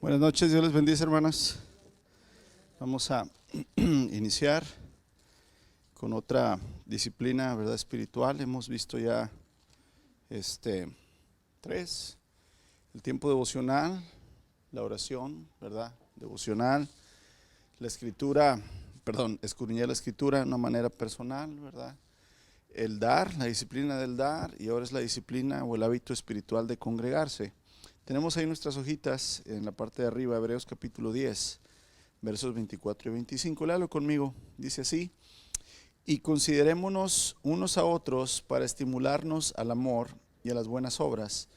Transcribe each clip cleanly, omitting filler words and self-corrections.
Buenas noches, Dios les bendice, hermanas. Vamos a iniciar con otra disciplina, ¿verdad? Espiritual. Hemos visto ya tres: el tiempo devocional, la oración, ¿verdad? Devocional, la escritura, escudriñar la escritura de una manera personal, ¿verdad? El dar, la disciplina del dar, y ahora es la disciplina o el hábito espiritual de congregarse. Tenemos ahí nuestras hojitas en la parte de arriba, Hebreos capítulo 10, versos 24 y 25. Léalo conmigo. Dice así: y considerémonos unos a otros para estimularnos al amor y a las buenas obras,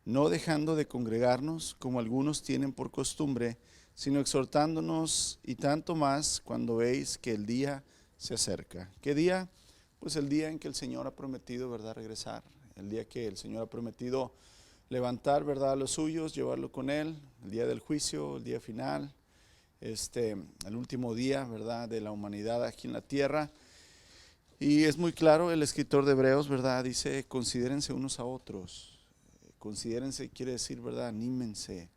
no dejando de congregarnos como algunos tienen por costumbre, sino exhortándonos, y tanto más cuando veis que el día se acerca. ¿Qué día? Pues el día en que el Señor ha prometido, ¿verdad?, regresar. El día que el Señor ha prometido levantar, ¿verdad?, a los suyos, llevarlo con Él. El día del juicio, el día final, el último día, ¿verdad?, de la humanidad aquí en la tierra. Y es muy claro, el escritor de Hebreos, ¿verdad?, dice: considérense unos a otros. Considérense quiere decir, ¿verdad?, anímense,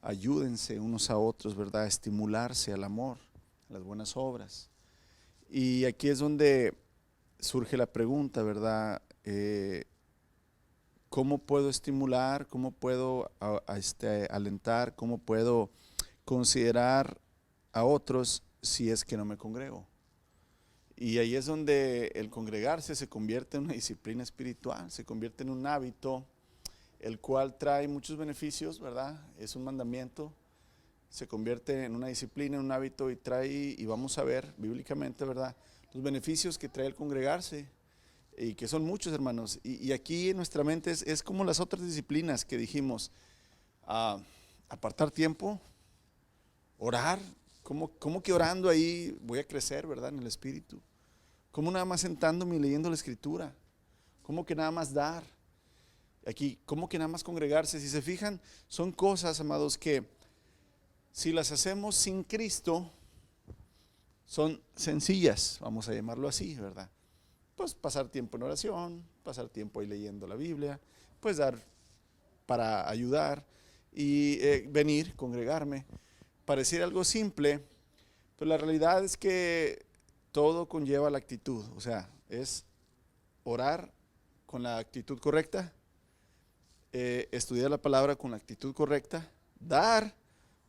ayúdense unos a otros, ¿verdad?, a estimularse al amor, a las buenas obras. Y aquí es donde surge la pregunta, ¿verdad? ¿Cómo puedo estimular? ¿Cómo puedo alentar? ¿Cómo puedo considerar a otros si es que no me congrego? Y ahí es donde el congregarse se convierte en una disciplina espiritual, se convierte en un hábito, el cual trae muchos beneficios, ¿verdad? Es un mandamiento, se convierte en una disciplina, en un hábito, y trae, y vamos a ver bíblicamente, ¿verdad?, los beneficios que trae el congregarse, y que son muchos, hermanos. Y aquí en nuestra mente es como las otras disciplinas que dijimos: apartar tiempo, orar. ¿Cómo que orando ahí voy a crecer, ¿verdad?, en el espíritu? ¿Cómo nada más sentándome y leyendo la escritura? ¿Cómo que nada más dar? Aquí, ¿cómo que nada más congregarse? Si se fijan, son cosas, amados, que si las hacemos sin Cristo, son sencillas, vamos a llamarlo así, ¿verdad? Pues pasar tiempo en oración, pasar tiempo ahí leyendo la Biblia, pues dar para ayudar y venir, congregarme. Pareciera algo simple, pero la realidad es que todo conlleva la actitud. O sea, es orar con la actitud correcta, estudiar la palabra con la actitud correcta, dar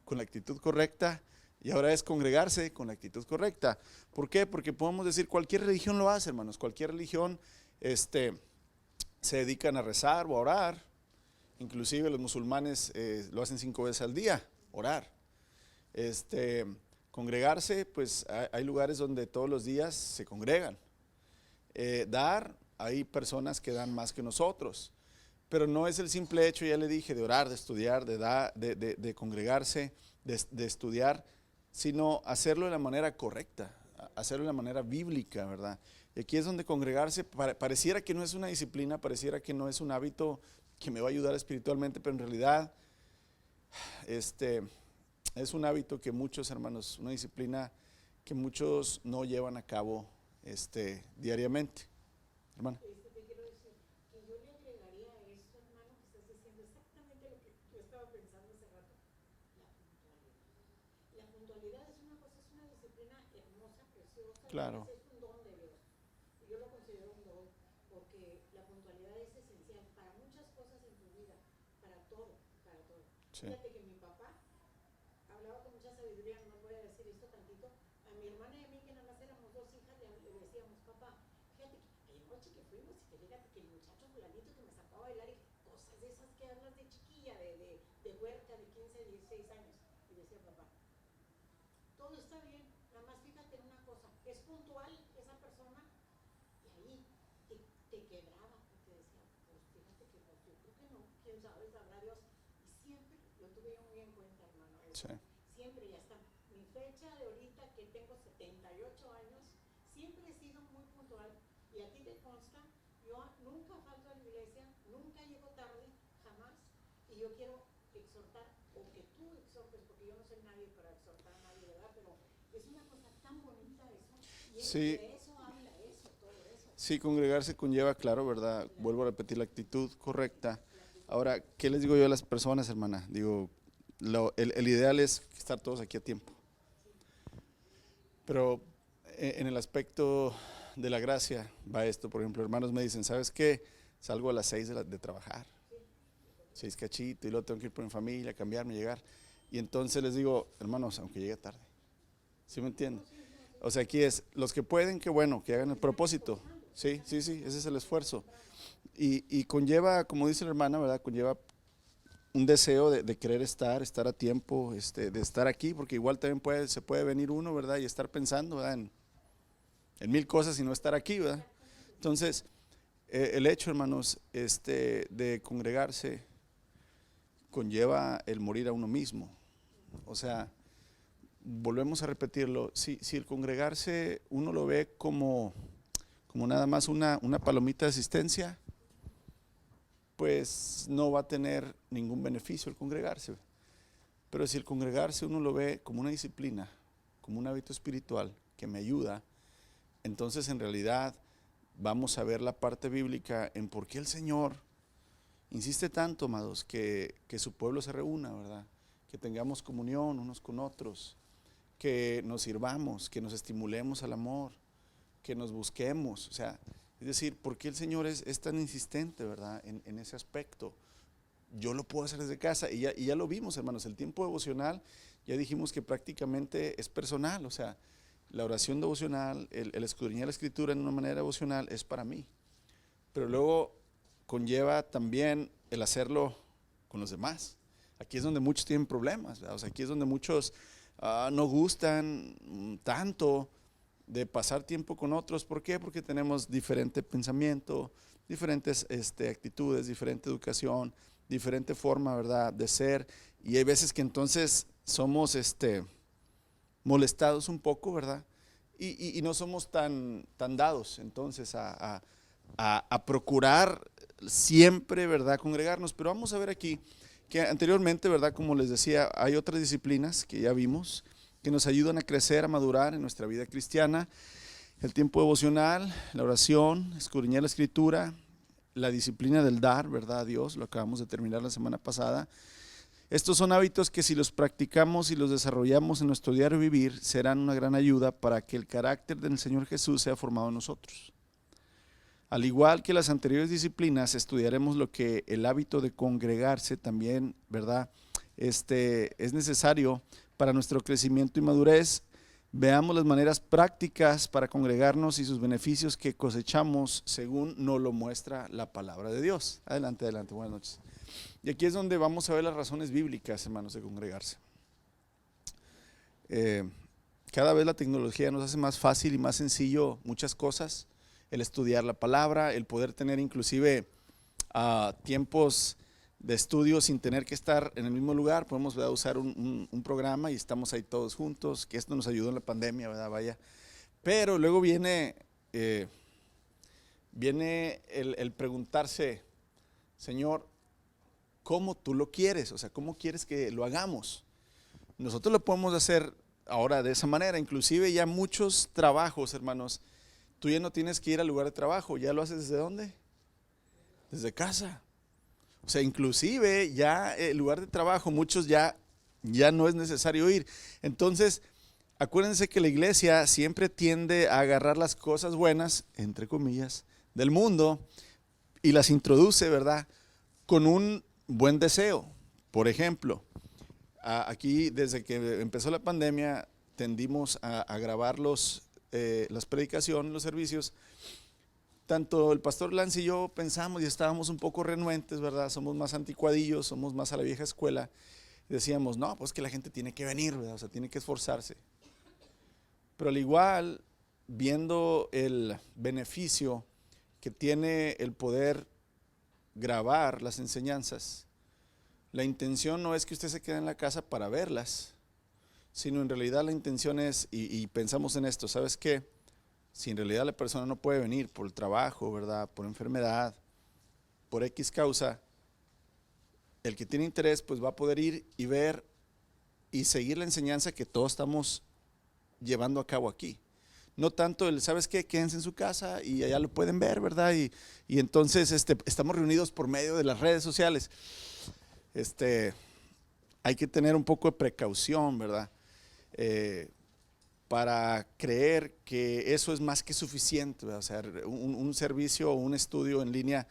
con la actitud correcta, y ahora es congregarse con la actitud correcta. ¿Por qué? Porque podemos decir, cualquier religión lo hace, hermanos. Cualquier religión se dedican a rezar o a orar. Inclusive los musulmanes lo hacen 5 veces al día, orar. Congregarse, pues hay lugares donde todos los días se congregan. Dar, hay personas que dan más que nosotros. Pero no es el simple hecho, ya le dije, de orar, de estudiar, de congregarse, de estudiar, sino hacerlo de la manera correcta, hacerlo de la manera bíblica, ¿verdad? Y aquí es donde congregarse pareciera que no es una disciplina, pareciera que no es un hábito que me va a ayudar espiritualmente, pero en realidad es un hábito que muchos, hermanos, una disciplina que muchos no llevan a cabo diariamente. Hermano. Te quiero decir que yo le agregaría a esto, hermano, que estás diciendo exactamente lo que yo estaba pensando hace rato: la puntualidad. La puntualidad es una cosa, es una disciplina hermosa, preciosa, Claro. es un don de Dios. Yo lo considero un don, porque la puntualidad es esencial para muchas cosas en tu vida, para todo, para todo. Sí. Fíjate que mi papá hablaba con mucha sabiduría, no voy a decir esto tantito. A mi hermana y a mí, que nada más éramos 2 hijas, le decíamos: papá, fíjate que noche que fuimos, y que fíjate que el muchacho fulanito que me sacó a bailar, y cosas de esas que hablas de chiquilla, de huerca de 15, 16 años. Y decía papá: todo está bien, nada más fíjate en una cosa, es puntual esa persona. Y ahí te quebraba, porque decía: pues fíjate que pues, yo creo que no, quién sabe, sabrá Dios. Y siempre lo tuve yo muy en cuenta, hermano, eso. Sí. Siempre, y hasta mi fecha de ahorita, que tengo 78 años, siempre he sido muy puntual. Y a ti te consta, yo nunca falto a la iglesia, nunca llego tarde, jamás. Y yo quiero exhortar, o que tú exhortes, porque yo no soy nadie para exhortar a nadie, ¿verdad? Pero es una cosa tan bonita eso, y Sí. de eso habla eso, todo eso. Sí, congregarse conlleva, claro, ¿verdad? Claro. Vuelvo a repetir, la actitud correcta, Ahora, ¿qué les digo yo a las personas, hermana? Digo, el ideal es estar todos aquí a tiempo. Pero en el aspecto de la gracia va esto. Por ejemplo, hermanos me dicen, ¿sabes qué? Salgo a las 6 de trabajar, 6 cachito, y luego tengo que ir por mi familia, cambiarme, llegar. Y entonces les digo, hermanos, aunque llegue tarde. ¿Sí me entienden? O sea, aquí es, los que pueden, que bueno, que hagan el propósito. Sí, sí, sí, ese es el esfuerzo. Y conlleva, como dice la hermana, ¿verdad? Conlleva un deseo de querer estar a tiempo, de estar aquí, porque igual también se puede venir uno, ¿verdad? Y estar pensando, ¿verdad? En mil cosas y no estar aquí, ¿verdad? Entonces, el hecho, hermanos, de congregarse conlleva el morir a uno mismo. O sea, volvemos a repetirlo, si el congregarse uno lo ve como nada más una palomita de asistencia, pues no va a tener ningún beneficio el congregarse. Pero si el congregarse uno lo ve como una disciplina, como un hábito espiritual que me ayuda, entonces en realidad vamos a ver la parte bíblica en por qué el Señor insiste tanto, amados, que su pueblo se reúna, ¿verdad? Que tengamos comunión unos con otros, que nos sirvamos, que nos estimulemos al amor, que nos busquemos. O sea, es decir, ¿por qué el Señor es tan insistente, verdad, en ese aspecto? Yo lo puedo hacer desde casa y ya lo vimos, hermanos. El tiempo devocional, ya dijimos que prácticamente es personal. O sea, la oración devocional, el escudriñar la escritura en una manera devocional es para mí. Pero luego conlleva también el hacerlo con los demás. Aquí es donde muchos tienen problemas, ¿verdad? O sea, aquí es donde muchos no gustan tanto de pasar tiempo con otros. ¿Por qué? Porque tenemos diferente pensamiento, diferentes actitudes, diferente educación, diferente forma, ¿verdad?, de ser. Y hay veces que entonces somos molestados un poco, ¿verdad? Y no somos tan dados entonces a procurar siempre, ¿verdad?, congregarnos. Pero vamos a ver aquí que anteriormente, ¿verdad?, como les decía, hay otras disciplinas que ya vimos que nos ayudan a crecer, a madurar en nuestra vida cristiana. El tiempo devocional, la oración, escudriñar la escritura, la disciplina del dar, ¿verdad?, a Dios, lo acabamos de terminar la semana pasada. Estos son hábitos que si los practicamos y los desarrollamos en nuestro diario vivir, serán una gran ayuda para que el carácter del Señor Jesús sea formado en nosotros. Al igual que las anteriores disciplinas, estudiaremos lo que el hábito de congregarse también, ¿verdad?, es necesario para nuestro crecimiento y madurez. Veamos las maneras prácticas para congregarnos y sus beneficios que cosechamos según nos lo muestra la palabra de Dios. Adelante, adelante, buenas noches. Y aquí es donde vamos a ver las razones bíblicas, hermanos, de congregarse. Cada vez la tecnología nos hace más fácil y más sencillo muchas cosas. El estudiar la palabra, el poder tener inclusive tiempos de estudio sin tener que estar en el mismo lugar. Podemos, ¿verdad?, usar un programa y estamos ahí todos juntos, que esto nos ayudó en la pandemia, ¿verdad? Vaya. Pero luego viene el preguntarse, Señor, ¿cómo tú lo quieres? O sea, ¿cómo quieres que lo hagamos? Nosotros lo podemos hacer ahora de esa manera. Inclusive ya muchos trabajos, hermanos, tú ya no tienes que ir al lugar de trabajo, ya lo haces ¿desde dónde? Desde casa. O sea, inclusive ya el lugar de trabajo, muchos ya no es necesario ir. Entonces, acuérdense que la iglesia siempre tiende a agarrar las cosas buenas, entre comillas, del mundo y las introduce, ¿verdad?, con un buen deseo. Por ejemplo, aquí desde que empezó la pandemia tendimos a grabar las predicaciones, los servicios. Tanto el pastor Lance y yo pensamos y estábamos un poco renuentes, ¿verdad? Somos más anticuadillos, somos más a la vieja escuela. Decíamos, no, pues que la gente tiene que venir, ¿verdad? O sea, tiene que esforzarse. Pero al igual, viendo el beneficio que tiene el poder grabar las enseñanzas, la intención no es que usted se quede en la casa para verlas, sino en realidad la intención es, y pensamos en esto, ¿sabes qué? Si en realidad la persona no puede venir por el trabajo, ¿verdad?, por enfermedad, por X causa, el que tiene interés pues va a poder ir y ver y seguir la enseñanza que todos estamos llevando a cabo aquí. no tanto el, ¿sabes qué? Quédense en su casa y allá lo pueden ver, ¿verdad? Y entonces estamos reunidos por medio de las redes sociales. Hay que tener un poco de precaución, ¿verdad? Para creer que eso es más que suficiente, ¿verdad? O sea, un servicio o un estudio en línea,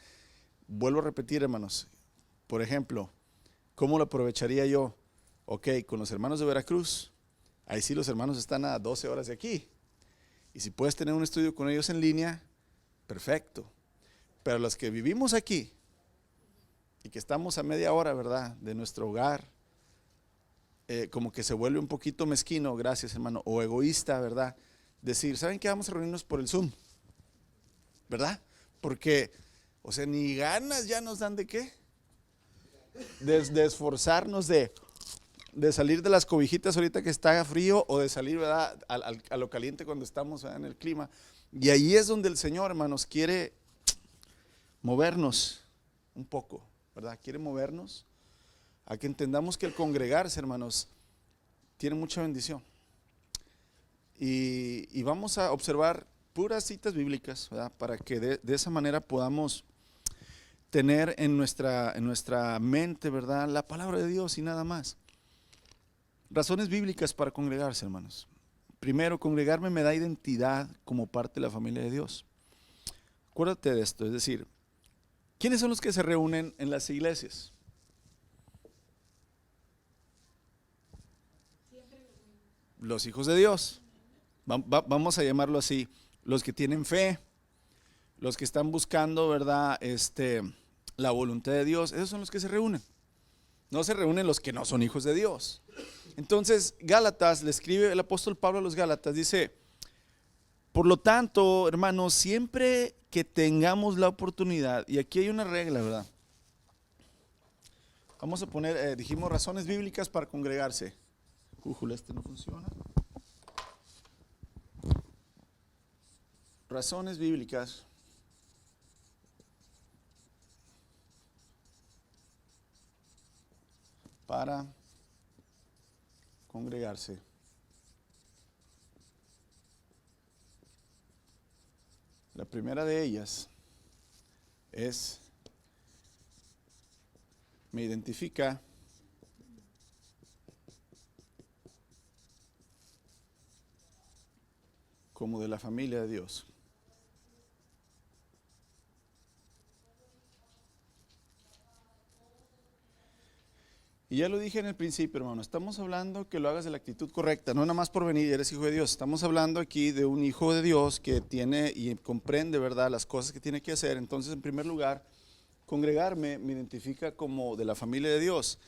vuelvo a repetir, hermanos, por ejemplo, ¿cómo lo aprovecharía yo? Ok, con los hermanos de Veracruz, ahí sí los hermanos están a 12 horas de aquí, y si puedes tener un estudio con ellos en línea, perfecto, pero los que vivimos aquí, y que estamos a media hora, ¿verdad?, de nuestro hogar, como que se vuelve un poquito mezquino, gracias hermano, o egoísta, ¿verdad? Decir, ¿saben qué? Vamos a reunirnos por el Zoom, ¿verdad? Porque, o sea, ni ganas ya nos dan de qué, de esforzarnos de salir de las cobijitas ahorita que está frío, o de salir, ¿verdad?, a lo caliente cuando estamos, ¿verdad?, en el clima. Y ahí es donde el Señor, hermanos, quiere movernos un poco, ¿verdad? Quiere movernos a que entendamos que el congregarse, hermanos, tiene mucha bendición. Y vamos a observar puras citas bíblicas, ¿verdad?, para que de esa manera podamos tener en nuestra mente, ¿verdad?, la palabra de Dios y nada más. Razones bíblicas para congregarse, hermanos. Primero, congregarme me da identidad como parte de la familia de Dios. Acuérdate de esto, es decir, ¿quiénes son los que se reúnen en las iglesias? Los hijos de Dios. Vamos a llamarlo así, los que tienen fe, los que están buscando, ¿verdad?, la voluntad de Dios. Esos son los que se reúnen. No se reúnen los que no son hijos de Dios. Entonces, Gálatas, le escribe el apóstol Pablo a los Gálatas, dice, por lo tanto, hermanos, siempre que tengamos la oportunidad, y aquí hay una regla, ¿verdad? Vamos a poner, dijimos, razones bíblicas para congregarse. Este no funciona. Razones bíblicas para congregarse. La primera de ellas me identifica como de la familia de Dios. Y ya lo dije en el principio, hermano, estamos hablando que lo hagas de la actitud correcta, no nada más por venir, eres hijo de Dios. Estamos hablando aquí de un hijo de Dios que tiene y comprende, ¿verdad?, las cosas que tiene que hacer. Entonces, en primer lugar, congregarme me identifica como de la familia de Dios.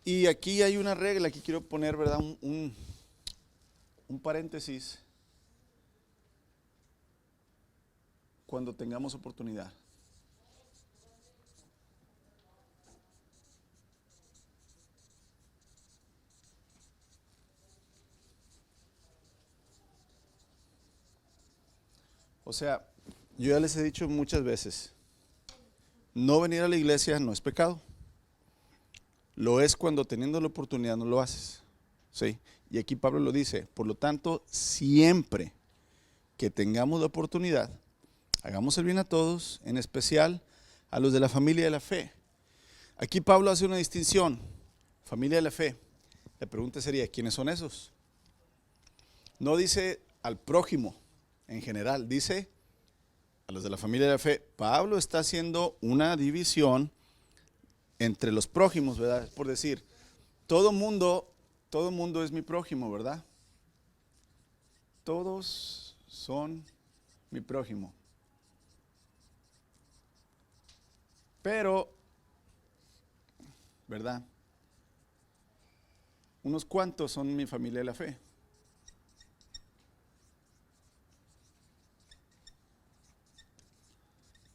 Y aquí hay una regla, aquí quiero poner, ¿verdad?, un paréntesis. Cuando tengamos oportunidad. O sea, yo ya les he dicho muchas veces, no venir a la iglesia no es pecado. Lo es cuando teniendo la oportunidad no lo haces. ¿Sí? Y aquí Pablo lo dice, por lo tanto, siempre que tengamos la oportunidad, hagamos el bien a todos, en especial a los de la familia de la fe. Aquí Pablo hace una distinción, familia de la fe. La pregunta sería, ¿quiénes son esos? No dice al prójimo en general, dice a los de la familia de la fe. Pablo está haciendo una división entre los prójimos, ¿verdad? Es por decir, todo mundo es mi prójimo, ¿verdad? Todos son mi prójimo. Pero, ¿verdad?, unos cuantos son mi familia de la fe.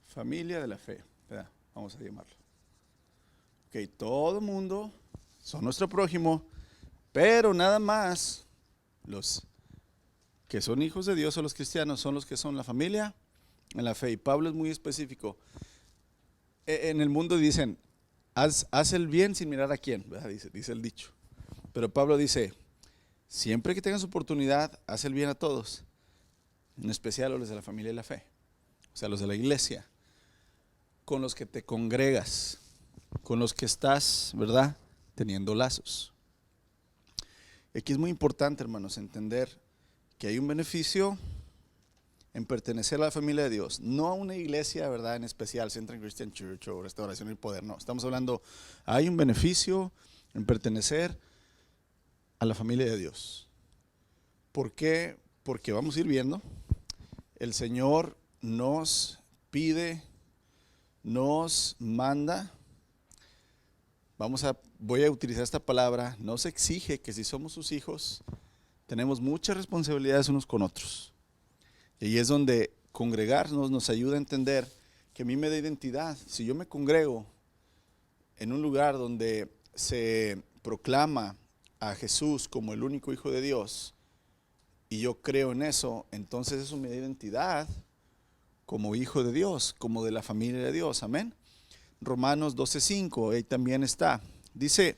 Familia de la fe, ¿verdad?, vamos a llamarlo. Ok, todo el mundo son nuestro prójimo, pero nada más los que son hijos de Dios o los cristianos son los que son la familia en la fe. Y Pablo es muy específico. En el mundo dicen, haz el bien sin mirar a quién, ¿verdad?, dice el dicho. Pero Pablo dice, siempre que tengas oportunidad, haz el bien a todos. en especial a los de la familia de la fe, o sea, los de la iglesia, con los que te congregas, con los que estás, ¿verdad?, teniendo lazos. Aquí es muy importante, hermanos, entender que hay un beneficio en pertenecer a la familia de Dios, no a una iglesia, ¿verdad?, en especial, Central Christian Church o Restauración y Poder, no, estamos hablando, hay un beneficio en pertenecer a la familia de Dios. ¿Por qué? Porque vamos a ir viendo, el Señor nos pide, nos manda, voy a utilizar esta palabra, nos exige que si somos sus hijos, tenemos muchas responsabilidades unos con otros. Y ahí es donde congregarnos nos ayuda a entender que a mí me da identidad. Si yo me congrego en un lugar donde se proclama a Jesús como el único Hijo de Dios, y yo creo en eso, entonces eso me da identidad como hijo de Dios, como de la familia de Dios, amén. Romanos 12:5, ahí también está. Dice,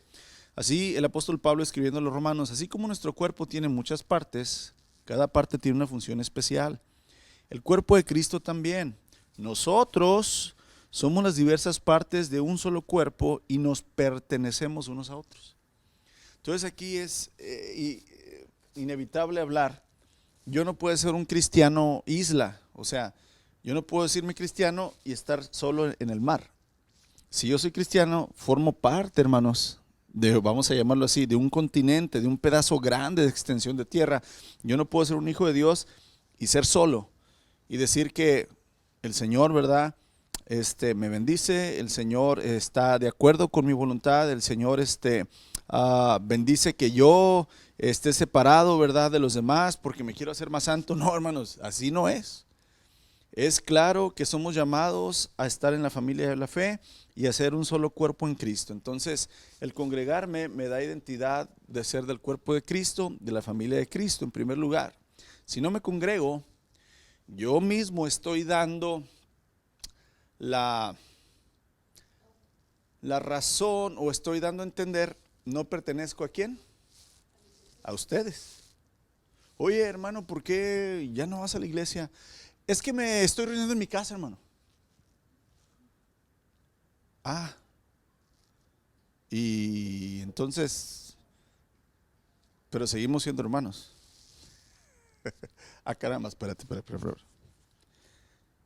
así el apóstol Pablo escribiendo a los romanos, así como nuestro cuerpo tiene muchas partes, cada parte tiene una función especial. El cuerpo de Cristo también. Nosotros somos las diversas partes de un solo cuerpo y nos pertenecemos unos a otros. Entonces aquí es inevitable hablar. Yo no puedo ser un cristiano isla, o sea, yo no puedo decirme cristiano y estar solo en el mar. Si yo soy cristiano, formo parte, hermanos, vamos a llamarlo así, de un continente, de un pedazo grande de extensión de tierra. Yo no puedo ser un hijo de Dios y ser solo y decir que el Señor, ¿verdad?, me bendice, el Señor está de acuerdo con mi voluntad, el Señor bendice que yo esté separado, ¿verdad?, de los demás porque me quiero hacer más santo. No, hermanos, así no es. Es claro que somos llamados a estar en la familia de la fe y a ser un solo cuerpo en Cristo. Entonces, el congregarme me da identidad de ser del cuerpo de Cristo, de la familia de Cristo en primer lugar. Si no me congrego, yo mismo estoy dando la razón o estoy dando a entender, no pertenezco a quién, a ustedes. Oye, hermano, ¿por qué ya no vas a la iglesia? Es que me estoy reuniendo en mi casa, hermano. Ah, y entonces, pero seguimos siendo hermanos. Ah, caramba, espérate.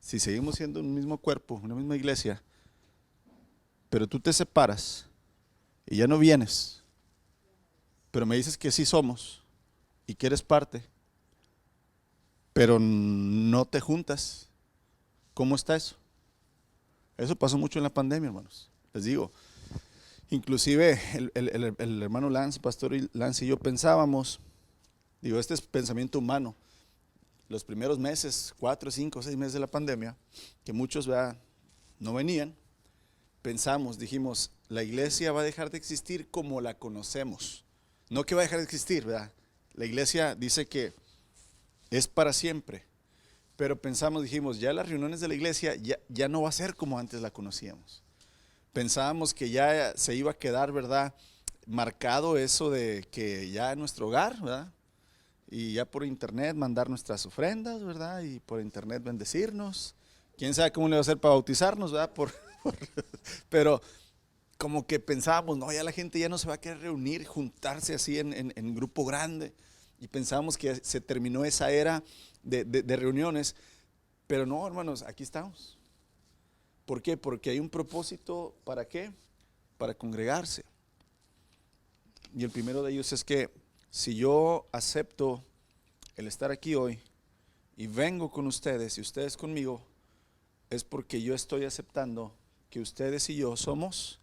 Si seguimos siendo un mismo cuerpo, una misma iglesia, pero tú te separas y ya no vienes, pero me dices que sí somos y que eres parte, pero no te juntas, ¿cómo está eso? Eso pasó mucho en la pandemia, hermanos. Les digo, inclusive el hermano Lance, pastor Lance y yo pensábamos, digo, este es pensamiento humano, los primeros meses, 4, 5, 6 meses de la pandemia, que muchos no venían, dijimos, la iglesia va a dejar de existir como la conocemos. No que va a dejar de existir, ¿verdad? La iglesia dice que es para siempre. Pero dijimos, ya las reuniones de la iglesia ya no va a ser como antes la conocíamos. Pensábamos que ya se iba a quedar, ¿verdad?, marcado eso de que ya en nuestro hogar, ¿verdad?, y ya por internet mandar nuestras ofrendas, ¿verdad?, y por internet bendecirnos. ¿Quién sabe cómo le va a hacer para bautizarnos, ¿verdad? Pero como que pensábamos, no, ya la gente ya no se va a querer reunir, juntarse así en grupo grande. Y pensábamos que se terminó esa era de reuniones, pero no, hermanos, aquí estamos. ¿Por qué? Porque hay un propósito, ¿para qué? Para congregarse. Y el primero de ellos es que si yo acepto el estar aquí hoy y vengo con ustedes y ustedes conmigo, es porque yo estoy aceptando que ustedes y yo somos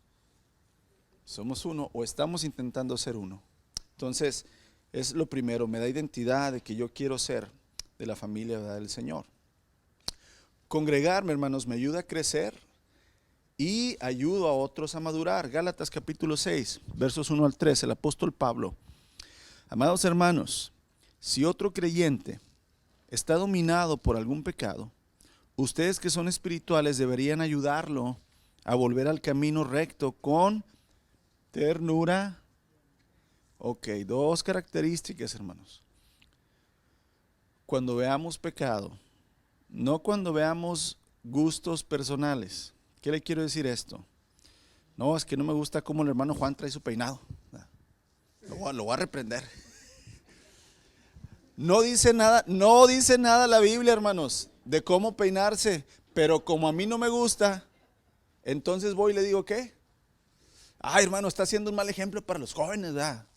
uno o estamos intentando ser uno. Entonces, es lo primero, me da identidad de que yo quiero ser de la familia, ¿verdad?, del Señor. Congregarme, hermanos, me ayuda a crecer y ayudo a otros a madurar. Gálatas capítulo 6, versos 1 al 3, el apóstol Pablo. Amados hermanos, si otro creyente está dominado por algún pecado, ustedes que son espirituales deberían ayudarlo a volver al camino recto con ternura. Ok, 2 características, hermanos. cuando veamos pecado, no cuando veamos gustos personales. ¿Qué le quiero decir esto? No, es que no me gusta cómo el hermano Juan trae su peinado. Lo voy a reprender. No dice nada la Biblia, hermanos, de cómo peinarse, pero como a mí no me gusta, entonces voy y le digo, ¿qué? Ay, hermano, está haciendo un mal ejemplo para los jóvenes, ¿verdad?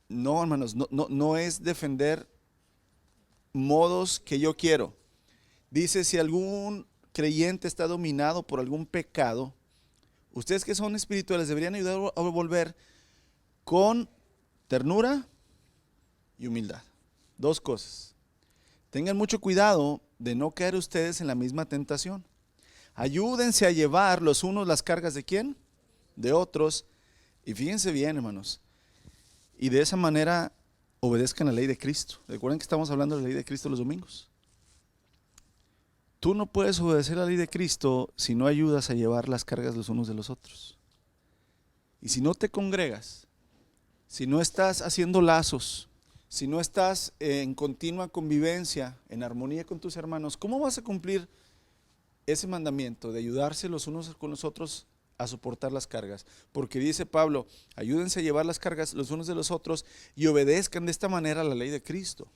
No, hermanos, no es defender modos que yo quiero. Dice, si algún creyente está dominado por algún pecado, ustedes que son espirituales deberían ayudar a volver con ternura y humildad. Dos cosas. Tengan mucho cuidado de no caer ustedes en la misma tentación. Ayúdense a llevar los unos las cargas de ¿quién? De otros. Y fíjense bien, hermanos. Y de esa manera obedezcan la ley de Cristo. Recuerden que estamos hablando de la ley de Cristo los domingos. Tú no puedes obedecer la ley de Cristo si no ayudas a llevar las cargas los unos de los otros. Y si no te congregas, si no estás haciendo lazos, si no estás en continua convivencia, en armonía con tus hermanos, ¿cómo vas a cumplir ese mandamiento de ayudarse los unos con los otros a soportar las cargas? Porque dice Pablo, ayúdense a llevar las cargas los unos de los otros y obedezcan de esta manera la ley de Cristo.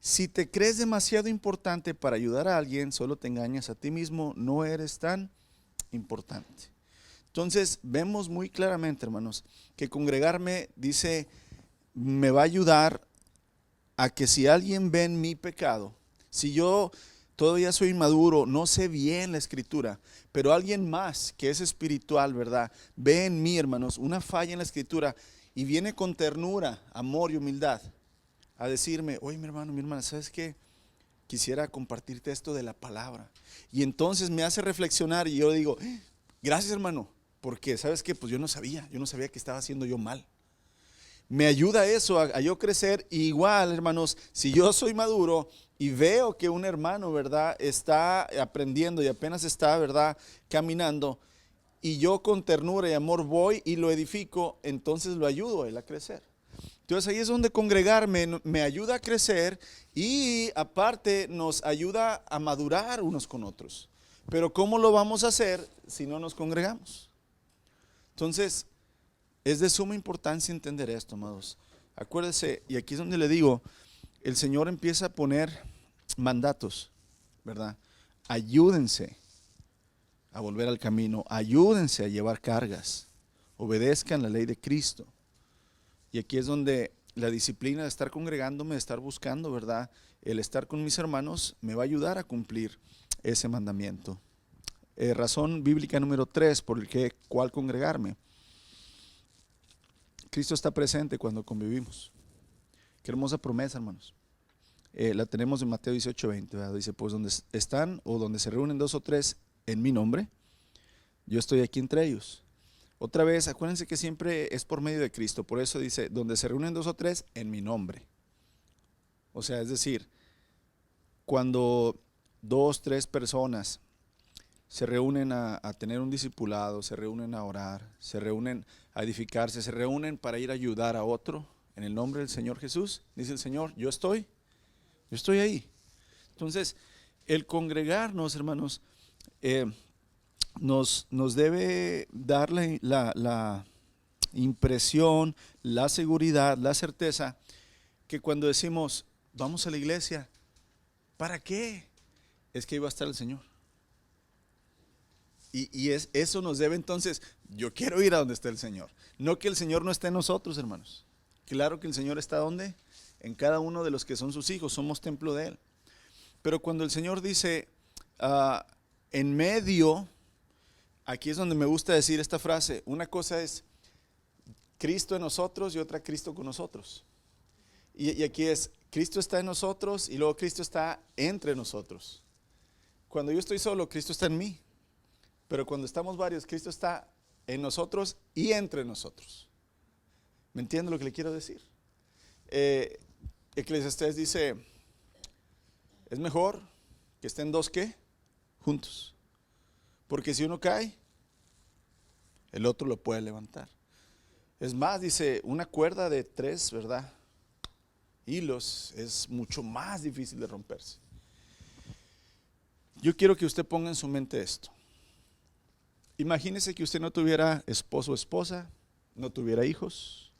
Si te crees demasiado importante para ayudar a alguien, solo te engañas a ti mismo, no eres tan importante. Entonces vemos muy claramente, hermanos, que congregarme, dice, me va a ayudar a que si alguien ve en mi pecado, si yo todavía soy inmaduro, no sé bien la escritura, pero alguien más que es espiritual, ¿verdad? Ve en mí, hermanos, una falla en la escritura y viene con ternura, amor y humildad a decirme, oye mi hermano, mi hermana, ¿sabes qué? Quisiera compartirte esto de la palabra. Y entonces me hace reflexionar y yo digo, gracias hermano, porque ¿sabes qué? Pues yo no sabía que estaba haciendo yo mal. Me ayuda eso a yo crecer. Igual, hermanos, si yo soy maduro y veo que un hermano, ¿verdad?, está aprendiendo y apenas está, ¿verdad?, caminando, y yo con ternura y amor voy y lo edifico, entonces lo ayudo a él a crecer. Entonces ahí es donde congregarme me ayuda a crecer y aparte nos ayuda a madurar unos con otros. Pero ¿cómo lo vamos a hacer si no nos congregamos? Entonces, es de suma importancia entender esto, amados. Acuérdese, y aquí es donde le digo, el Señor empieza a poner mandatos, ¿verdad? Ayúdense a volver al camino, ayúdense a llevar cargas, obedezcan la ley de Cristo. Y aquí es donde la disciplina de estar congregándome, de estar buscando, ¿verdad? El estar con mis hermanos me va a ayudar a cumplir ese mandamiento. Razón bíblica número 3 por el cual congregarme. Cristo está presente cuando convivimos. Qué hermosa promesa, hermanos. La tenemos en Mateo 18:20, ¿verdad? Dice, pues donde están o donde se reúnen 2 o 3 en mi nombre, yo estoy aquí entre ellos. Otra vez, acuérdense que siempre es por medio de Cristo. Por eso dice, donde se reúnen 2 o 3 en mi nombre. O sea, es decir, cuando 2, 3 personas se reúnen a tener un discipulado, se reúnen a orar, se reúnen a edificarse, se reúnen para ir a ayudar a otro en el nombre del Señor Jesús, dice el Señor, yo estoy ahí. Entonces, el congregarnos, hermanos, nos debe dar la impresión, la seguridad, la certeza que cuando decimos, vamos a la iglesia, ¿para qué? Es que ahí va a estar el Señor. Y eso nos debe entonces, yo quiero ir a donde está el Señor. No que el Señor no esté en nosotros, hermanos. Claro que el Señor está ¿dónde? En cada uno de los que son sus hijos, somos templo de Él. Pero cuando el Señor dice, en medio, aquí es donde me gusta decir esta frase, una cosa es Cristo en nosotros y otra Cristo con nosotros. Y aquí es, Cristo está en nosotros y luego Cristo está entre nosotros. Cuando yo estoy solo, Cristo está en mí. Pero cuando estamos varios, Cristo está en nosotros y entre nosotros. ¿Me entiende lo que le quiero decir? Eclesiastés dice, es mejor que estén 2 ¿qué? Juntos. Porque si uno cae, el otro lo puede levantar. Es más, dice, una cuerda de 3, ¿verdad? hilos es mucho más difícil de romperse. Yo quiero que usted ponga en su mente esto. Imagínese que usted no tuviera esposo o esposa, no tuviera hijos,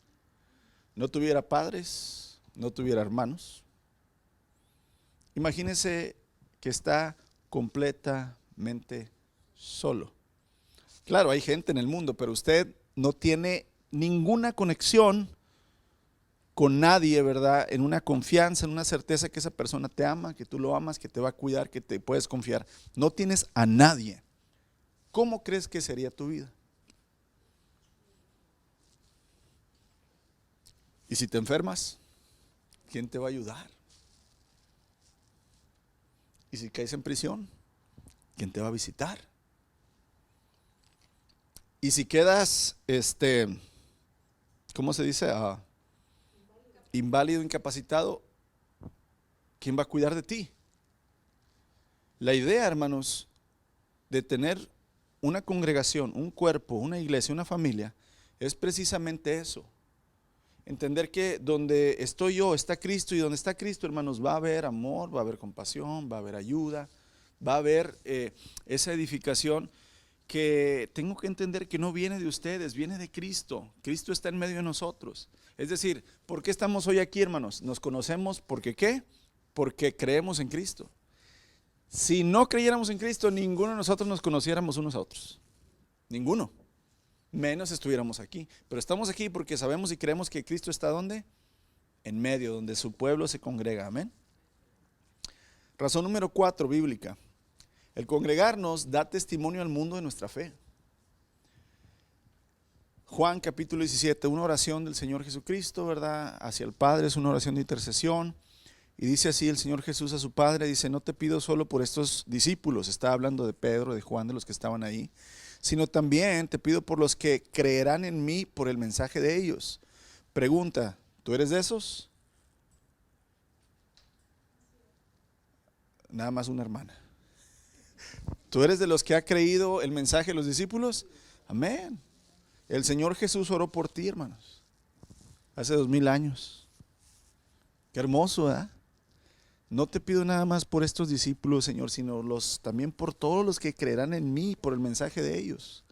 no tuviera padres, no tuviera hermanos. Imagínese que está completamente solo. Claro, hay gente en el mundo, pero usted no tiene ninguna conexión con nadie, ¿verdad? En una confianza, en una certeza que esa persona te ama, que tú lo amas, que te va a cuidar, que te puedes confiar. No tienes a nadie. ¿Cómo crees que sería tu vida? Y si te enfermas, ¿quién te va a ayudar? Y si caes en prisión, ¿quién te va a visitar? Y si quedas, ¿cómo se dice? Inválido, incapacitado, ¿quién va a cuidar de ti? La idea, hermanos, de tener una congregación, un cuerpo, una iglesia, una familia, es precisamente eso. Entender que donde estoy yo está Cristo, y donde está Cristo, hermanos, va a haber amor, va a haber compasión, va a haber ayuda, va a haber esa edificación que tengo que entender que no viene de ustedes, viene de Cristo. Cristo está en medio de nosotros. Es decir, ¿por qué estamos hoy aquí, hermanos? Nos conocemos porque ¿qué? Porque creemos en Cristo. Si no creyéramos en Cristo, ninguno de nosotros nos conociéramos unos a otros. Ninguno. Menos estuviéramos aquí. Pero estamos aquí porque sabemos y creemos que Cristo está ¿dónde? En medio, donde su pueblo se congrega. Amén. Razón número 4, bíblica. El congregarnos da testimonio al mundo de nuestra fe. Juan capítulo 17, una oración del Señor Jesucristo, ¿verdad? Hacia el Padre, es una oración de intercesión. Y dice así el Señor Jesús a su Padre, dice: no te pido solo por estos discípulos, está hablando de Pedro, de Juan, de los que estaban ahí, sino también te pido por los que creerán en mí por el mensaje de ellos. Pregunta, ¿tú eres de esos? Nada más una hermana. ¿Tú eres de los que ha creído el mensaje de los discípulos? Amén. El Señor Jesús oró por ti, hermanos, hace 2000 años. Qué hermoso, ¿verdad? No te pido nada más por estos discípulos, Señor, sino también por todos los que creerán en mí por el mensaje de ellos.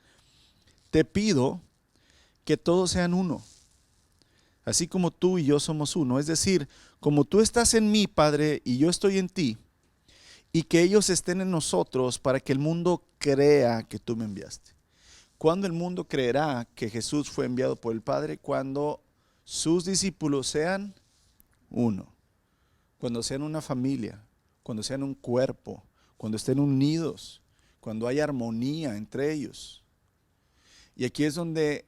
Te pido que todos sean uno, así como tú y yo somos uno. Es decir, como tú estás en mí, Padre, y yo estoy en ti, y que ellos estén en nosotros para que el mundo crea que tú me enviaste. ¿Cuándo el mundo creerá que Jesús fue enviado por el Padre? Cuando sus discípulos sean uno. Cuando sean una familia, cuando sean un cuerpo, cuando estén unidos, cuando haya armonía entre ellos. Y aquí es donde,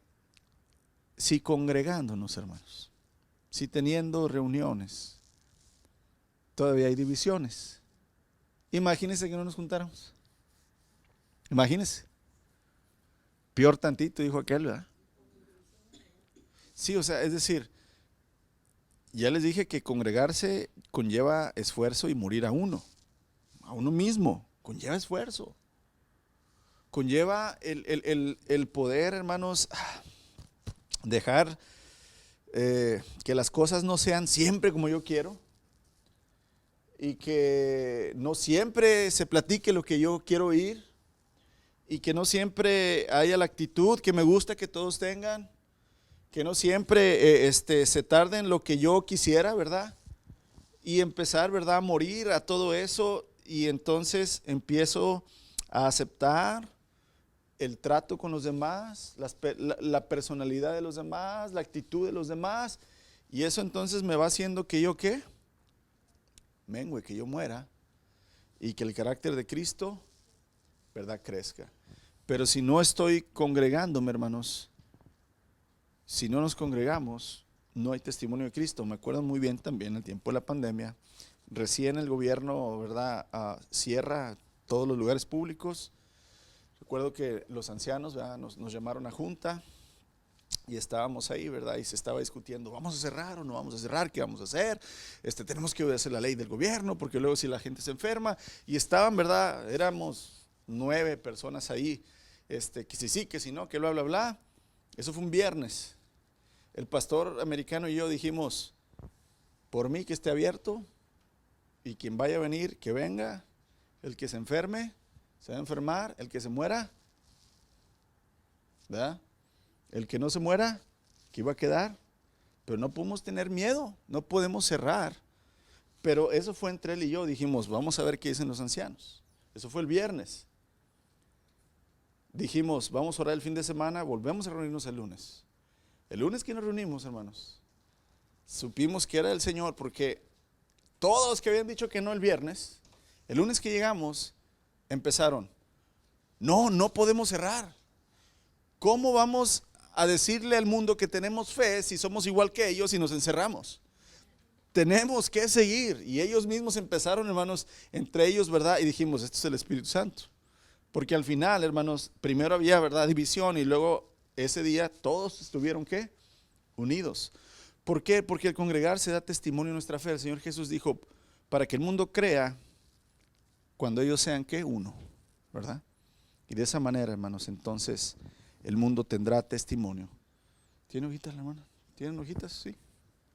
si congregándonos, hermanos, si teniendo reuniones, todavía hay divisiones. Imagínense que no nos juntáramos. Imagínense. Peor tantito, dijo aquel, ¿verdad? Sí, o sea, es decir, ya les dije que congregarse conlleva esfuerzo y morir a uno mismo, conlleva esfuerzo, conlleva el poder, hermanos, dejar que las cosas no sean siempre como yo quiero, y que no siempre se platique lo que yo quiero oír, y que no siempre haya la actitud que me gusta que todos tengan, que no siempre se tarde en lo que yo quisiera, ¿verdad? Y empezar, ¿verdad?, a morir a todo eso, y entonces empiezo a aceptar el trato con los demás, la personalidad de los demás, la actitud de los demás, y eso entonces me va haciendo que yo, ¿qué? Mengue, que yo muera, y que el carácter de Cristo, ¿verdad?, crezca. Pero si no estoy congregándome, hermanos, si no nos congregamos, no hay testimonio de Cristo. Me acuerdo muy bien también el tiempo de la pandemia, recién el gobierno, ¿verdad?, cierra todos los lugares públicos. Recuerdo que los ancianos, ¿verdad?, nos llamaron a junta y estábamos ahí, ¿verdad?, y se estaba discutiendo, ¿vamos a cerrar o no vamos a cerrar? ¿Qué vamos a hacer? Tenemos que obedecer la ley del gobierno, porque luego si la gente se enferma. Y estaban, ¿verdad?, éramos 9 personas ahí, que si sí, que si no, que bla, bla, bla. Eso fue un viernes. El pastor americano y yo dijimos, Por mí que esté abierto, y quien vaya a venir, que venga. El que se enferme, se va a enfermar. El que se muera, ¿verdad? El que no se muera, que iba a quedar. Pero no podemos tener miedo, no podemos cerrar. Pero eso fue entre él y yo. Dijimos, vamos a ver qué dicen los ancianos. Eso fue el viernes. Dijimos, vamos a orar el fin de semana, volvemos a reunirnos el lunes. El lunes que nos reunimos, hermanos, supimos que era el Señor, porque todos los que habían dicho que no el viernes, el lunes que llegamos, empezaron, no podemos cerrar. ¿Cómo vamos a decirle al mundo que tenemos fe si somos igual que ellos y nos encerramos? Tenemos que seguir. Y ellos mismos empezaron, hermanos, entre ellos, ¿verdad? Y dijimos, esto es el Espíritu Santo. Porque al final, hermanos, primero había, ¿verdad?, división, y luego ese día todos estuvieron, ¿qué? Unidos. ¿Por qué? Porque el congregarse da testimonio de nuestra fe. El Señor Jesús dijo, para que el mundo crea cuando ellos sean, ¿qué? Uno, ¿verdad? Y de esa manera, hermanos, entonces el mundo tendrá testimonio. ¿Tiene hojitas, la hermana? ¿Tienen hojitas? Sí.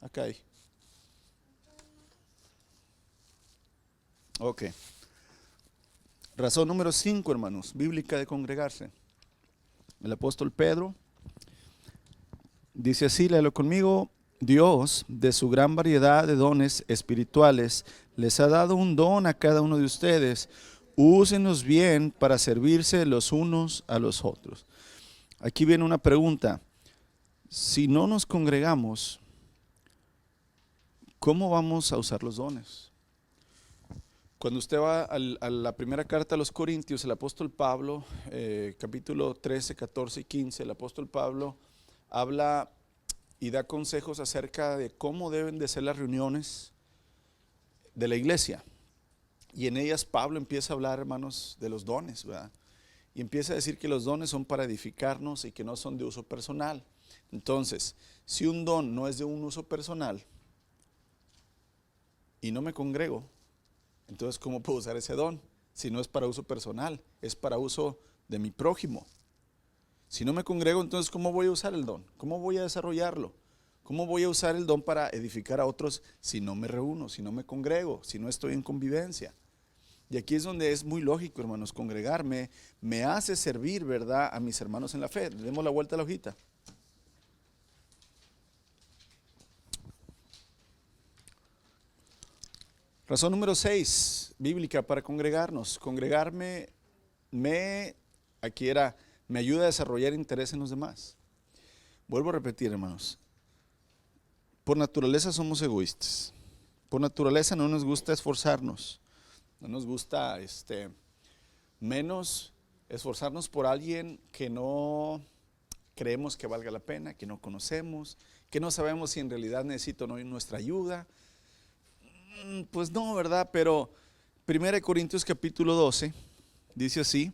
Acá hay. Ok. Razón número 5, hermanos, bíblica de congregarse. El apóstol Pedro dice así, léelo conmigo. Dios, de su gran variedad de dones espirituales, les ha dado un don a cada uno de ustedes. Úsenlos bien para servirse los unos a los otros. Aquí viene una pregunta. Si no nos congregamos, ¿cómo vamos a usar los dones? Cuando usted va a la primera carta a los Corintios, el apóstol Pablo, capítulo 13, 14 y 15, el apóstol Pablo habla y da consejos acerca de cómo deben de ser las reuniones de la iglesia. Y en ellas Pablo empieza a hablar, hermanos, de los dones, ¿verdad? Y empieza a decir que los dones son para edificarnos y que no son de uso personal. Entonces, si un don no es de un uso personal y no me congrego, entonces ¿cómo puedo usar ese don? Si no es para uso personal, es para uso de mi prójimo. Si no me congrego, entonces ¿cómo voy a usar el don? ¿Cómo voy a desarrollarlo? ¿Cómo voy a usar el don para edificar a otros si no me reúno, si no me congrego, si no estoy en convivencia? Y aquí es donde es muy lógico, hermanos, congregarme me hace servir, ¿verdad?, a mis hermanos en la fe. Le demos la vuelta a la hojita. Razón número 6, bíblica para congregarnos. Congregarme me ayuda a desarrollar interés en los demás. Vuelvo a repetir, hermanos. Por naturaleza somos egoístas. Por naturaleza no nos gusta esforzarnos. No nos gusta menos esforzarnos por alguien que no creemos que valga la pena, que no conocemos, que no sabemos si en realidad necesita o no nuestra ayuda. Pues no, ¿verdad? Pero 1 Corintios capítulo 12 dice así: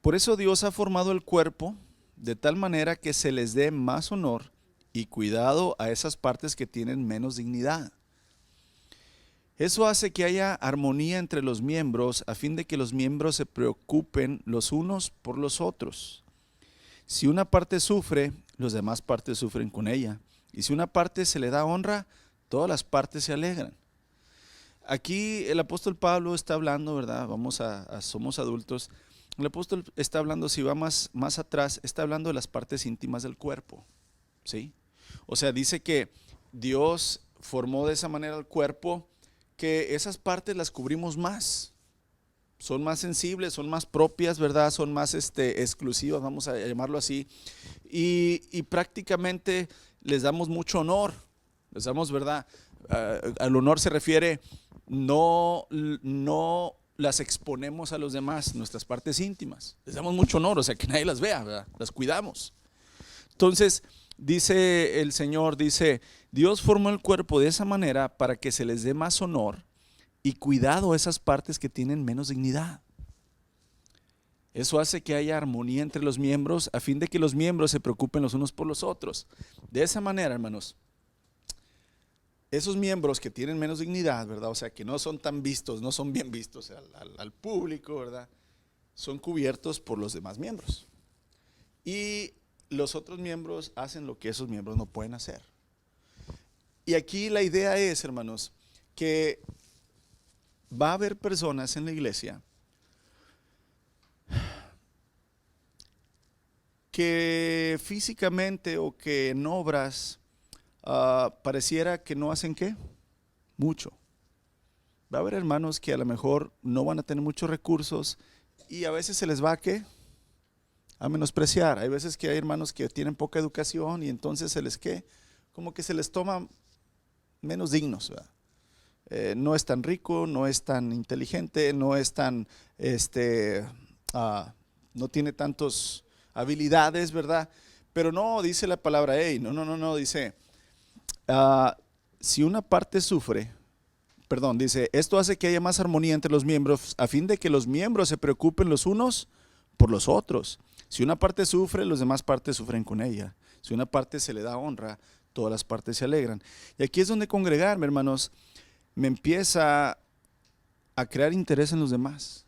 por eso Dios ha formado el cuerpo de tal manera que se les dé más honor y cuidado a esas partes que tienen menos dignidad. Eso hace que haya armonía entre los miembros a fin de que los miembros se preocupen los unos por los otros. Si una parte sufre, los demás partes sufren con ella. Y si una parte se le da honra, todas las partes se alegran. Aquí el apóstol Pablo está hablando, ¿verdad? Somos adultos. El apóstol está hablando, si va más atrás, está hablando de las partes íntimas del cuerpo, ¿sí? O sea, dice que Dios formó de esa manera el cuerpo que esas partes las cubrimos más. Son más sensibles, son más propias, ¿verdad? Son más exclusivas, vamos a llamarlo así. Y prácticamente les damos mucho honor. Les damos, ¿verdad? Al honor se refiere, no las exponemos a los demás, nuestras partes íntimas. Les damos mucho honor, o sea, que nadie las vea, ¿verdad? Las cuidamos. Entonces, dice el Señor, Dios formó el cuerpo de esa manera para que se les dé más honor y cuidado a esas partes que tienen menos dignidad. Eso hace que haya armonía entre los miembros a fin de que los miembros se preocupen los unos por los otros. De esa manera, hermanos, esos miembros que tienen menos dignidad, ¿verdad? O sea, que no son tan vistos, no son bien vistos al público, ¿verdad? Son cubiertos por los demás miembros. Y los otros miembros hacen lo que esos miembros no pueden hacer. Y aquí la idea es, hermanos, que va a haber personas en la iglesia que físicamente o que en obras pareciera que no hacen qué, mucho. Va a haber hermanos que a lo mejor no van a tener muchos recursos y a veces se les va a qué, a menospreciar. Hay veces que hay hermanos que tienen poca educación y entonces se les qué, como que se les toma menos dignos, ¿verdad? No es tan rico, no es tan inteligente, no es tan, no tiene tantas habilidades, ¿verdad? Pero no, dice la palabra, hey, no, dice, si una parte sufre, perdón, dice, esto hace que haya más armonía entre los miembros, a fin de que los miembros se preocupen los unos por los otros. Si una parte sufre, los demás partes sufren con ella. Si una parte se le da honra, todas las partes se alegran. Y aquí es donde congregarme, hermanos, me empieza a crear interés en los demás.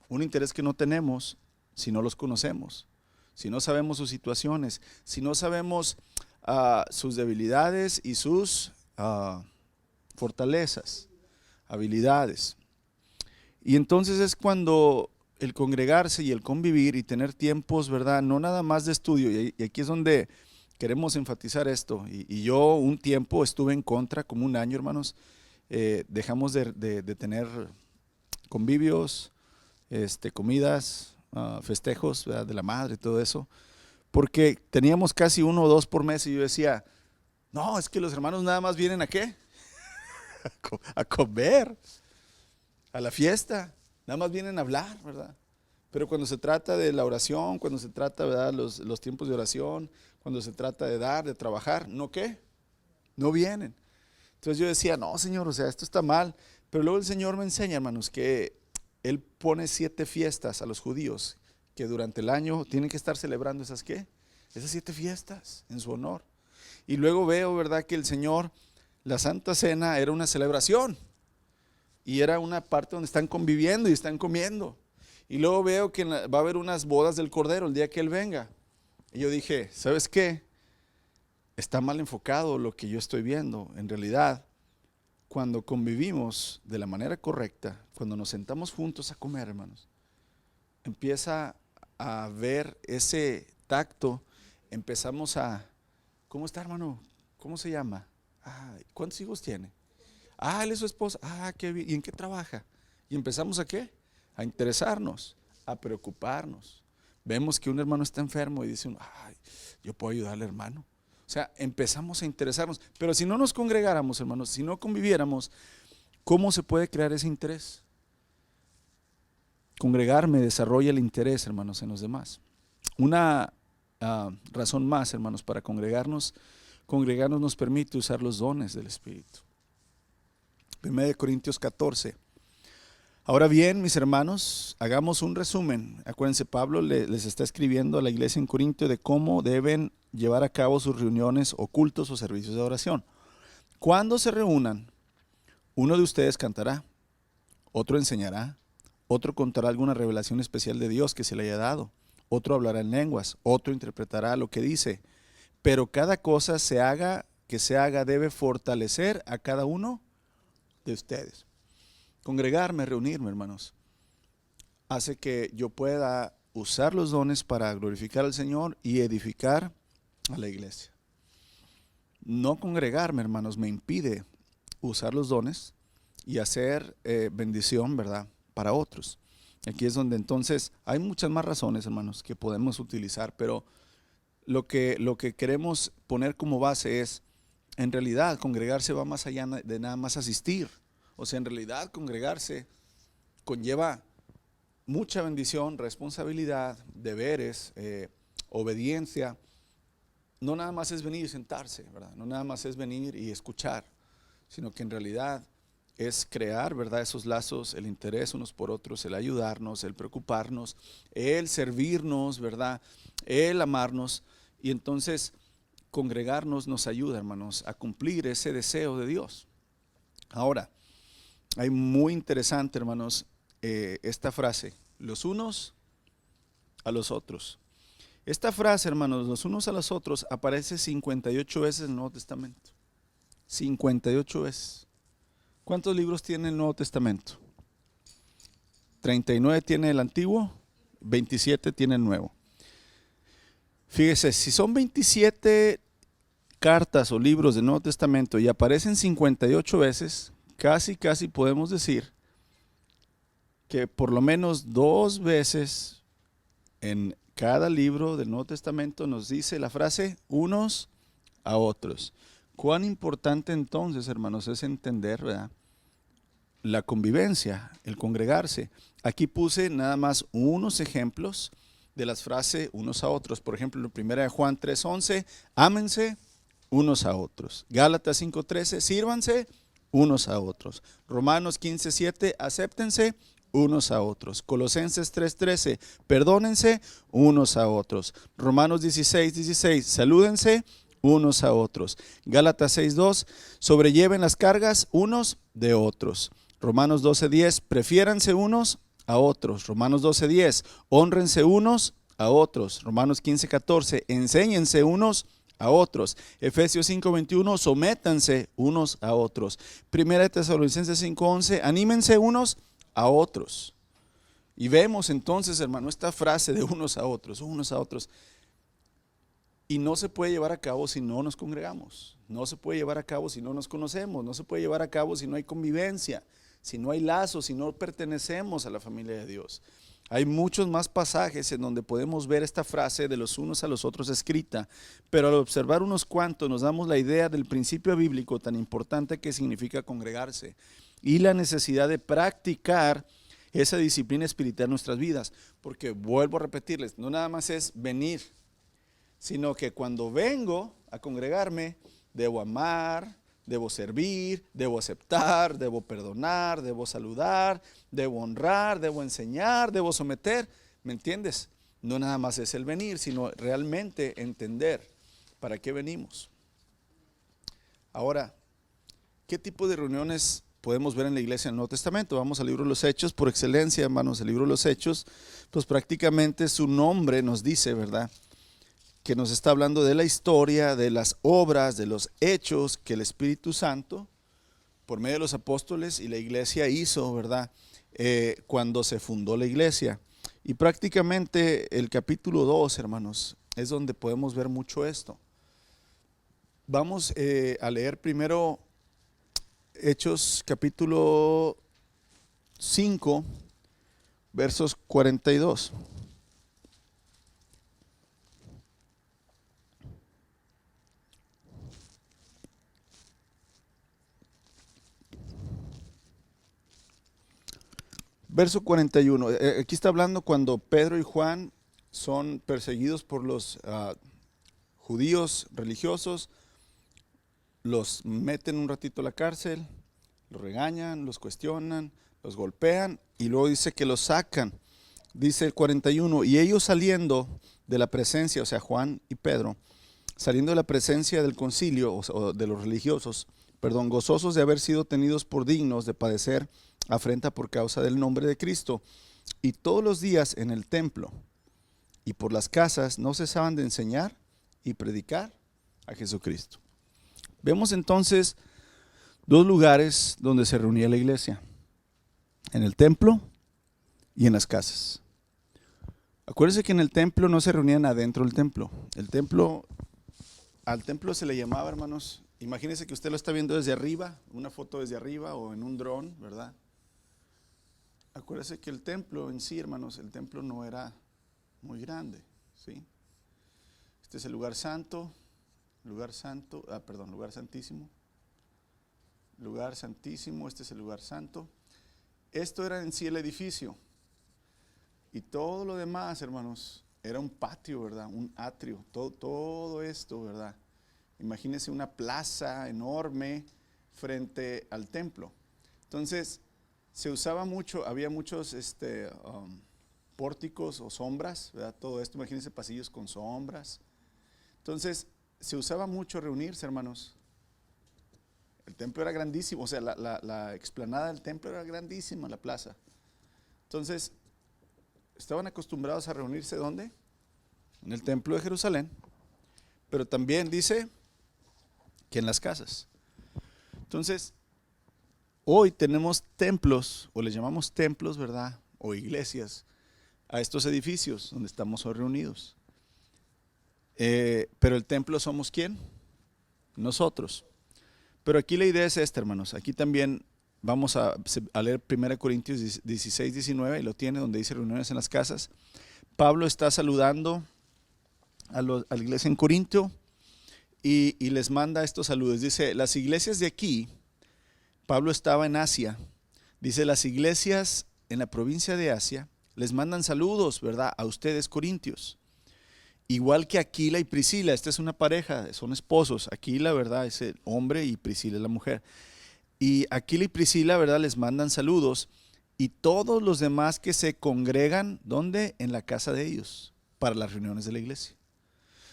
Un interés que no tenemos si no los conocemos, si no sabemos sus situaciones, si no sabemos sus debilidades y sus fortalezas, habilidades. Y entonces es cuando el congregarse y el convivir y tener tiempos, ¿verdad? No nada más de estudio, y aquí es donde queremos enfatizar esto. Y yo un tiempo estuve en contra, como un año, hermanos. Dejamos de tener convivios, comidas, festejos, ¿verdad? De la madre, todo eso, porque teníamos casi 1 o 2 por mes y yo decía, no, es que los hermanos nada más vienen ¿a qué? A comer, a la fiesta, nada más vienen a hablar, ¿verdad? Pero cuando se trata de la oración, cuando se trata, ¿verdad? Los tiempos de oración, cuando se trata de dar, de trabajar, ¿no qué? No vienen. Entonces yo decía, no, Señor, o sea, esto está mal. Pero luego el Señor me enseña, hermanos, que Él pone 7 fiestas a los judíos que durante el año tienen que estar celebrando esas ¿qué? Esas 7 fiestas en su honor. Y luego veo, ¿verdad?, que el Señor, la Santa Cena era una celebración y era una parte donde están conviviendo y están comiendo. Y luego veo que va a haber unas bodas del Cordero el día que Él venga. Y yo dije, ¿sabes qué? Está mal enfocado lo que yo estoy viendo. En realidad, cuando convivimos de la manera correcta, cuando nos sentamos juntos a comer, hermanos, empieza a ver ese tacto, empezamos a, ¿cómo está, hermano? ¿Cómo se llama? ¿Cuántos hijos tiene? Él es su esposa. Qué bien. ¿Y en qué trabaja? Y empezamos ¿a qué? A interesarnos, a preocuparnos. Vemos que un hermano está enfermo y dice, yo puedo ayudarle, hermano. O sea, empezamos a interesarnos. Pero si no nos congregáramos, hermanos, si no conviviéramos, ¿cómo se puede crear ese interés? Congregarme desarrolla el interés, hermanos, en los demás. Una razón más, hermanos, para congregarnos nos permite usar los dones del Espíritu. 1 Corintios 14. Ahora bien, mis hermanos, hagamos un resumen. Acuérdense, Pablo les está escribiendo a la iglesia en Corintio de cómo deben llevar a cabo sus reuniones o cultos o servicios de oración. Cuando se reúnan, uno de ustedes cantará, otro enseñará, otro contará alguna revelación especial de Dios que se le haya dado, otro hablará en lenguas, otro interpretará lo que dice. Pero cada cosa que se haga debe fortalecer a cada uno de ustedes. Congregarme, reunirme, hermanos, hace que yo pueda usar los dones para glorificar al Señor y edificar a la iglesia. No congregarme, hermanos, me impide usar los dones y hacer bendición, ¿verdad?, para otros. Aquí es donde entonces hay muchas más razones, hermanos, que podemos utilizar, pero lo que queremos poner como base es, en realidad, congregarse va más allá de nada más asistir. O sea, en realidad congregarse conlleva mucha bendición, responsabilidad, deberes, obediencia. No nada más es venir y sentarse, ¿verdad? No nada más es venir y escuchar, sino que en realidad es crear, ¿verdad?, esos lazos, el interés unos por otros, el ayudarnos, el preocuparnos, el servirnos, ¿verdad?, el amarnos. Y entonces congregarnos nos ayuda, hermanos, a cumplir ese deseo de Dios. Ahora, hay muy interesante, hermanos, esta frase, los unos a los otros. Esta frase, hermanos, los unos a los otros, aparece 58 veces en el Nuevo Testamento. 58 veces. ¿Cuántos libros tiene el Nuevo Testamento? 39 tiene el Antiguo, 27 tiene el Nuevo. Fíjese, si son 27 cartas o libros del Nuevo Testamento y aparecen 58 veces, casi podemos decir que por lo menos 2 veces en cada libro del Nuevo Testamento nos dice la frase unos a otros. Cuán importante entonces, hermanos, es entender, ¿verdad?, la convivencia, el congregarse. Aquí puse nada más unos ejemplos de las frases unos a otros. Por ejemplo, en 1 Juan 3:11, ámense unos a otros. Gálatas 5:13, sírvanse unos a otros. Romanos 15:7, acéptense unos a otros. Colosenses 3:13, perdónense unos a otros. Romanos 16:16, salúdense unos a otros. Gálatas 6:2, sobrelleven las cargas unos de otros. Romanos 12:10, prefiéranse unos a otros. Romanos 12:10, hónrense unos a otros. Romanos 15:14, enséñense unos a otros. Efesios 5:21, sométanse unos a otros. Primera de Tesalonicenses 5:11, anímense unos a otros. Y vemos entonces, hermano, esta frase de unos a otros, unos a otros. Y no se puede llevar a cabo si no nos congregamos. No se puede llevar a cabo si no nos conocemos. No se puede llevar a cabo si no hay convivencia, si no hay lazos, si no pertenecemos a la familia de Dios. Hay muchos más pasajes en donde podemos ver esta frase de los unos a los otros escrita, pero al observar unos cuantos nos damos la idea del principio bíblico tan importante que significa congregarse y la necesidad de practicar esa disciplina espiritual en nuestras vidas. Porque vuelvo a repetirles, no nada más es venir, sino que cuando vengo a congregarme, debo amar, debo servir, debo aceptar, debo perdonar, debo saludar, debo honrar, debo enseñar, debo someter. ¿Me entiendes? No nada más es el venir, sino realmente entender para qué venimos. Ahora, ¿qué tipo de reuniones podemos ver en la iglesia en el Nuevo Testamento? Vamos al libro de los Hechos, por excelencia, hermanos, el libro de los Hechos, pues prácticamente su nombre nos dice, ¿verdad?, que nos está hablando de la historia, de las obras, de los hechos que el Espíritu Santo, por medio de los apóstoles y la iglesia hizo, ¿verdad?, cuando se fundó la iglesia. Y prácticamente el capítulo 2, hermanos, es donde podemos ver mucho esto. Vamos a leer primero Hechos capítulo 5, versos 42. Verso 41, aquí está hablando cuando Pedro y Juan son perseguidos por los judíos religiosos, los meten un ratito a la cárcel, los regañan, los cuestionan, los golpean y luego dice que los sacan. Dice el 41, y ellos saliendo de la presencia, o sea Juan y Pedro, saliendo de la presencia del concilio o de los religiosos, gozosos de haber sido tenidos por dignos de padecer afrenta por causa del nombre de Cristo, y todos los días en el templo y por las casas no cesaban de enseñar y predicar a Jesucristo. Vemos entonces 2 lugares donde se reunía la iglesia: en el templo y en las casas. Acuérdense que en el templo no se reunían adentro del templo. Al templo se le llamaba, hermanos, imagínense que usted lo está viendo desde arriba, una foto desde arriba o en un dron, ¿verdad? Acuérdese que el templo en sí, hermanos, el templo no era muy grande, ¿sí? Este es el lugar santo, lugar santísimo, este es el lugar santo. Esto era en sí el edificio. Y todo lo demás, hermanos, era un patio, ¿verdad? Un atrio, todo esto, ¿verdad? Imagínense una plaza enorme frente al templo. Entonces, se usaba mucho, había muchos pórticos o sombras, ¿verdad? Todo esto, imagínense pasillos con sombras. Entonces, se usaba mucho reunirse, hermanos. El templo era grandísimo, o sea, la explanada del templo era grandísima, la plaza. Entonces, estaban acostumbrados a reunirse, ¿dónde? En el templo de Jerusalén, pero también dice que en las casas. Entonces, hoy tenemos templos, o les llamamos templos, ¿verdad? O iglesias, a estos edificios donde estamos hoy reunidos. Pero el templo somos ¿quién? Nosotros. Pero aquí la idea es esta, hermanos. Aquí también vamos a leer 1 Corintios 16, 19, y lo tiene donde dice reuniones en las casas. Pablo está saludando a la iglesia en Corinto y les manda estos saludos. Dice, las iglesias de aquí, Pablo estaba en Asia, dice, las iglesias en la provincia de Asia les mandan saludos, ¿verdad? A ustedes, corintios. Igual que Aquila y Priscila, esta es una pareja, son esposos. Aquila, ¿verdad? Es el hombre y Priscila es la mujer. Y Aquila y Priscila, ¿verdad? Les mandan saludos. Y todos los demás que se congregan, ¿dónde? En la casa de ellos, para las reuniones de la iglesia.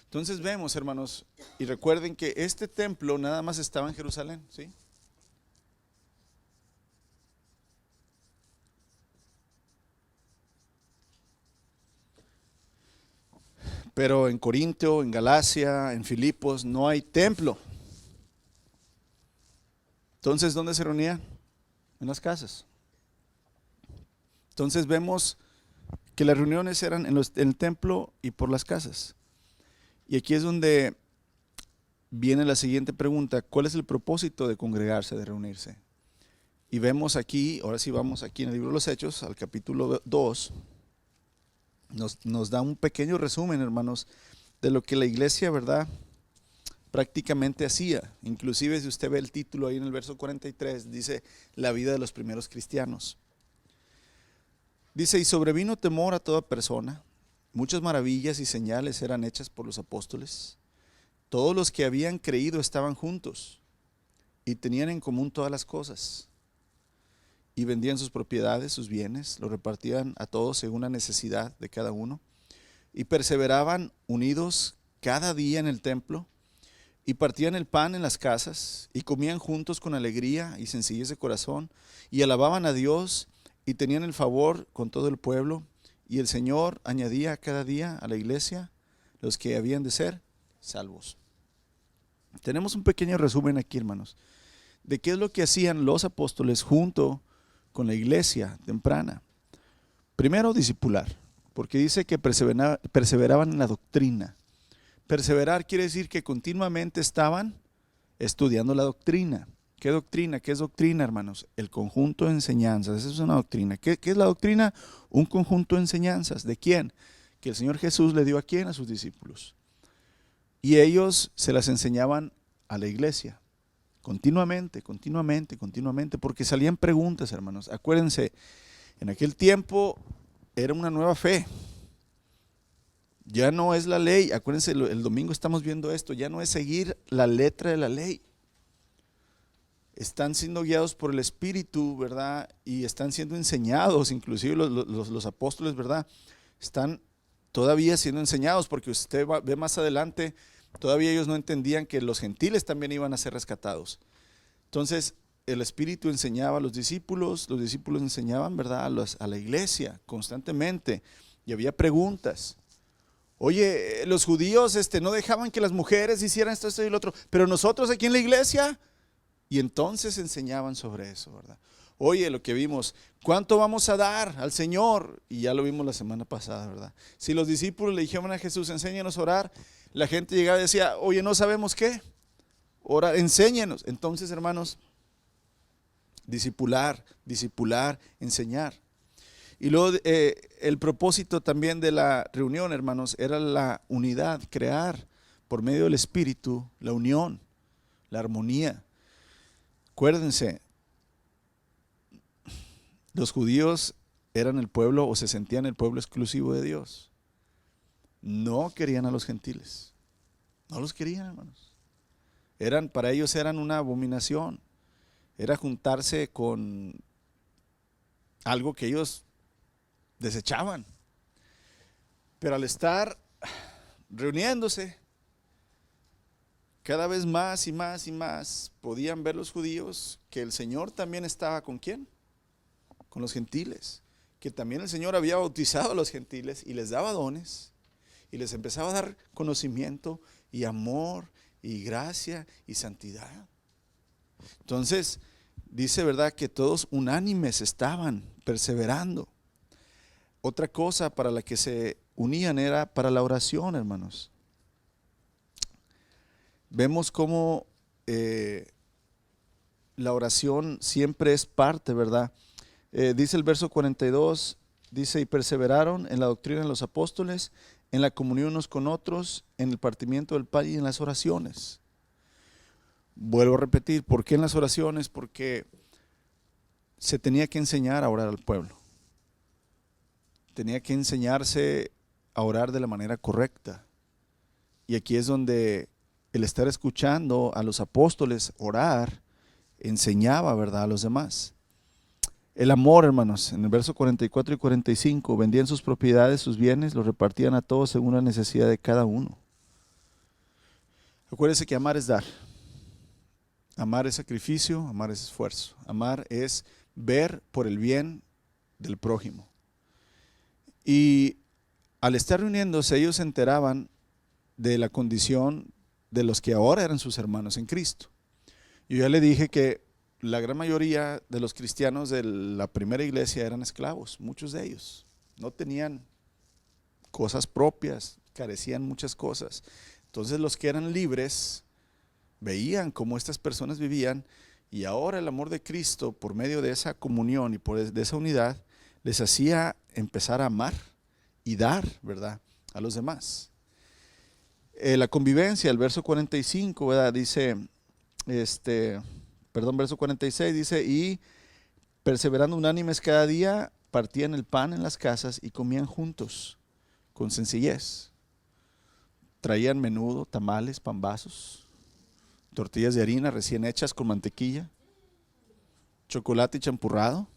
Entonces vemos, hermanos, y recuerden que este templo nada más estaba en Jerusalén, ¿sí? Pero en Corinto, en Galacia, en Filipos no hay templo. Entonces, ¿dónde se reunían? En las casas. Entonces vemos que las reuniones eran en el templo y por las casas. Y aquí es donde viene la siguiente pregunta: ¿cuál es el propósito de congregarse, de reunirse? Y vemos aquí, ahora sí vamos aquí en el libro de los Hechos, al capítulo 2. Nos da un pequeño resumen, hermanos, de lo que la iglesia, ¿verdad?, prácticamente hacía. Inclusive si usted ve el título ahí en el verso 43, dice la vida de los primeros cristianos. Dice, y sobrevino temor a toda persona, muchas maravillas y señales eran hechas por los apóstoles. Todos los que habían creído estaban juntos y tenían en común todas las cosas. Y vendían sus propiedades, sus bienes, lo repartían a todos según la necesidad de cada uno. Y perseveraban unidos cada día en el templo, y partían el pan en las casas, y comían juntos con alegría y sencillez de corazón, y alababan a Dios, y tenían el favor con todo el pueblo. Y el Señor añadía cada día a la iglesia los que habían de ser salvos. Tenemos un pequeño resumen aquí, hermanos, de qué es lo que hacían los apóstoles junto con la iglesia temprana. Primero, discipular, porque dice que perseveraban en la doctrina. Perseverar quiere decir que continuamente estaban estudiando la doctrina. ¿Qué doctrina? ¿Qué es doctrina, hermanos? El conjunto de enseñanzas. Esa es una doctrina. ¿Qué es la doctrina? Un conjunto de enseñanzas. ¿De quién? Que el Señor Jesús le dio a quién, a sus discípulos. Y ellos se las enseñaban a la iglesia. Continuamente, porque salían preguntas, hermanos. Acuérdense, en aquel tiempo era una nueva fe. Ya no es la ley. Acuérdense, el domingo estamos viendo esto. Ya no es seguir la letra de la ley. Están siendo guiados por el Espíritu, ¿verdad? Y están siendo enseñados, inclusive los apóstoles, ¿verdad? Están todavía siendo enseñados, porque usted ve más adelante, todavía ellos no entendían que los gentiles también iban a ser rescatados. Entonces, el Espíritu enseñaba a los discípulos enseñaban, ¿verdad?, a la iglesia constantemente, y había preguntas. Oye, los judíos no dejaban que las mujeres hicieran esto y lo otro, pero nosotros aquí en la iglesia, y entonces enseñaban sobre eso, ¿verdad? Oye, lo que vimos, ¿cuánto vamos a dar al Señor? Y ya lo vimos la semana pasada, ¿verdad? Si los discípulos le dijeron a Jesús, enséñanos a orar, la gente llegaba y decía, oye, no sabemos qué, orar, enséñanos. Entonces, hermanos, discipular, enseñar. Y luego el propósito también de la reunión, hermanos, era la unidad, crear por medio del Espíritu la unión, la armonía. Acuérdense, los judíos eran el pueblo, o se sentían el pueblo exclusivo de Dios. No querían a los gentiles. No los querían, hermanos. Para ellos eran una abominación. Era juntarse con algo que ellos desechaban. Pero al estar reuniéndose, cada vez más y más y más podían ver los judíos que el Señor también estaba ¿con quién? Con los gentiles, que también el Señor había bautizado a los gentiles y les daba dones y les empezaba a dar conocimiento y amor y gracia y santidad. Entonces, dice, ¿verdad?, que todos unánimes estaban perseverando. Otra cosa para la que se unían era para la oración, hermanos. Vemos cómo la oración siempre es parte, ¿verdad? Dice el verso 42, dice, y perseveraron en la doctrina de los apóstoles, en la comunión unos con otros, en el partimiento del pan y en las oraciones. Vuelvo a repetir, ¿por qué en las oraciones? Porque se tenía que enseñar a orar al pueblo. Tenía que enseñarse a orar de la manera correcta. Y aquí es donde el estar escuchando a los apóstoles orar, enseñaba, ¿verdad?, a los demás. El amor, hermanos, en el verso 44 y 45, vendían sus propiedades, sus bienes, los repartían a todos según la necesidad de cada uno. Acuérdense que amar es dar. Amar es sacrificio, amar es esfuerzo. Amar es ver por el bien del prójimo. Y al estar reuniéndose, ellos se enteraban de la condición de los que ahora eran sus hermanos en Cristo. Yo ya le dije que la gran mayoría de los cristianos de la primera iglesia eran esclavos, muchos de ellos. No tenían cosas propias, carecían muchas cosas. Entonces los que eran libres veían cómo estas personas vivían, y ahora el amor de Cristo, por medio de esa comunión y de esa unidad, les hacía empezar a amar y dar, ¿verdad?, a los demás. La convivencia, el verso 45, ¿verdad?, dice, verso 46 dice, y perseverando unánimes cada día, partían el pan en las casas y comían juntos, con sencillez. Traían menudo, tamales, pambazos, tortillas de harina recién hechas con mantequilla, chocolate y champurrado,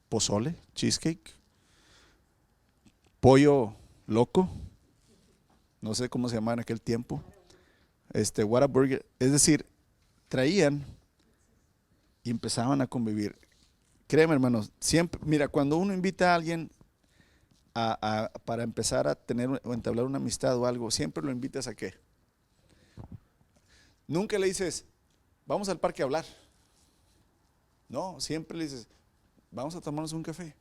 pozole, cheesecake, pollo loco, no sé cómo se llamaba en aquel tiempo, Whataburger. Es decir, traían y empezaban a convivir. Créeme, hermanos, siempre, mira, cuando uno invita a alguien para empezar a tener o entablar una amistad o algo, siempre lo invitas a ¿qué? Nunca le dices, vamos al parque a hablar. No, siempre le dices, vamos a tomarnos un café.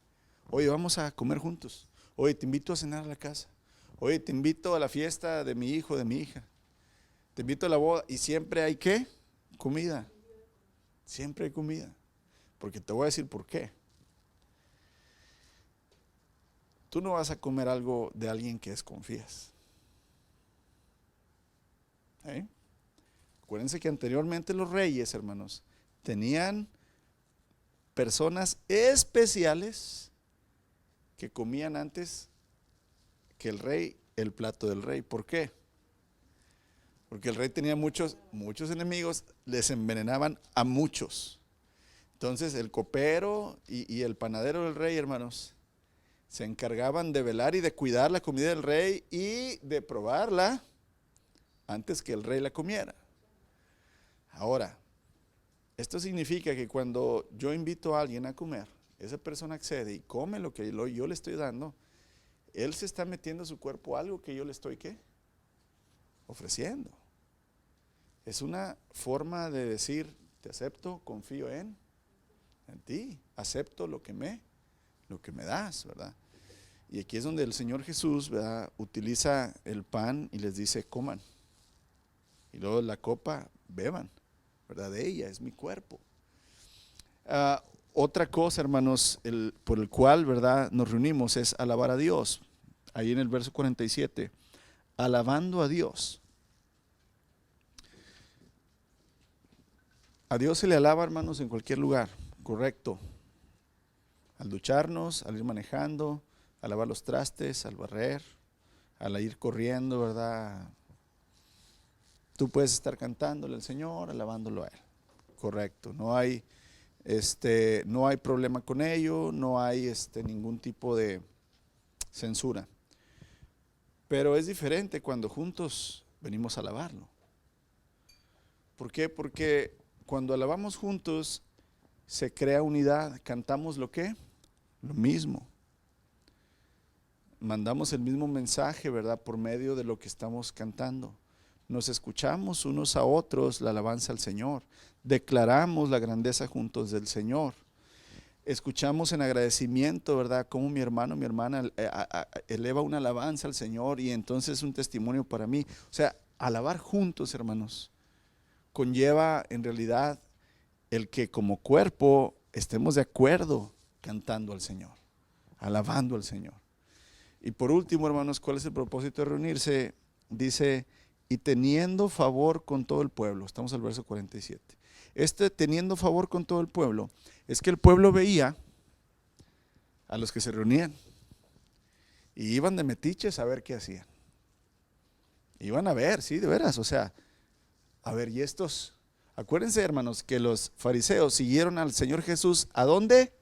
Oye, vamos a comer juntos. Oye, te invito a cenar a la casa. Oye, te invito a la fiesta de mi hijo, de mi hija. Te invito a la boda. Y siempre hay ¿qué? Comida. Siempre hay comida. Porque te voy a decir por qué. Tú no vas a comer algo de alguien que desconfías. Acuérdense que anteriormente los reyes, hermanos, tenían personas especiales que comían antes que el rey el plato del rey. ¿Por qué? Porque el rey tenía muchos enemigos, les envenenaban a muchos. Entonces el copero y el panadero del rey, hermanos, se encargaban de velar y de cuidar la comida del rey y de probarla antes que el rey la comiera. Ahora, esto significa que cuando yo invito a alguien a comer, esa persona accede y come lo que yo le estoy dando, él se está metiendo a su cuerpo algo que yo le estoy ¿qué? Ofreciendo. Es una forma de decir, te acepto, confío en ti, acepto lo que me das, ¿verdad? Y aquí es donde el Señor Jesús, ¿verdad?, utiliza el pan y les dice, coman. Y luego la copa, beban, ¿verdad? De ella, es mi cuerpo. Otra cosa, hermanos, por el cual, ¿verdad?, nos reunimos es alabar a Dios. Ahí en el verso 47, alabando a Dios. A Dios se le alaba, hermanos, en cualquier lugar, correcto. Al ducharnos, al ir manejando, al lavar los trastes, al barrer, al ir corriendo, ¿verdad? Tú puedes estar cantándole al Señor, alabándolo a Él, correcto. No hay problema con ello, no hay ningún tipo de censura. Pero es diferente cuando juntos venimos a alabarlo. ¿Por qué? Porque cuando alabamos juntos se crea unidad, cantamos lo mismo. Mandamos el mismo mensaje, ¿verdad?, por medio de lo que estamos cantando. nos escuchamos unos a otros la alabanza al Señor, declaramos la grandeza juntos del Señor, escuchamos en agradecimiento, ¿verdad? Cómo mi hermano, mi hermana eleva una alabanza al Señor y entonces es un testimonio para mí. O sea, alabar juntos, hermanos, conlleva en realidad el que como cuerpo estemos de acuerdo cantando al Señor, alabando al Señor. Y por último, hermanos, ¿cuál es el propósito de reunirse? Dice, y teniendo favor con todo el pueblo. Estamos al verso 47. Teniendo favor con todo el pueblo, es que el pueblo veía a los que se reunían y iban de metiches a ver qué hacían. Iban a ver, sí, de veras, o sea, a ver, y estos, acuérdense, hermanos, que los fariseos siguieron al Señor Jesús, ¿a dónde?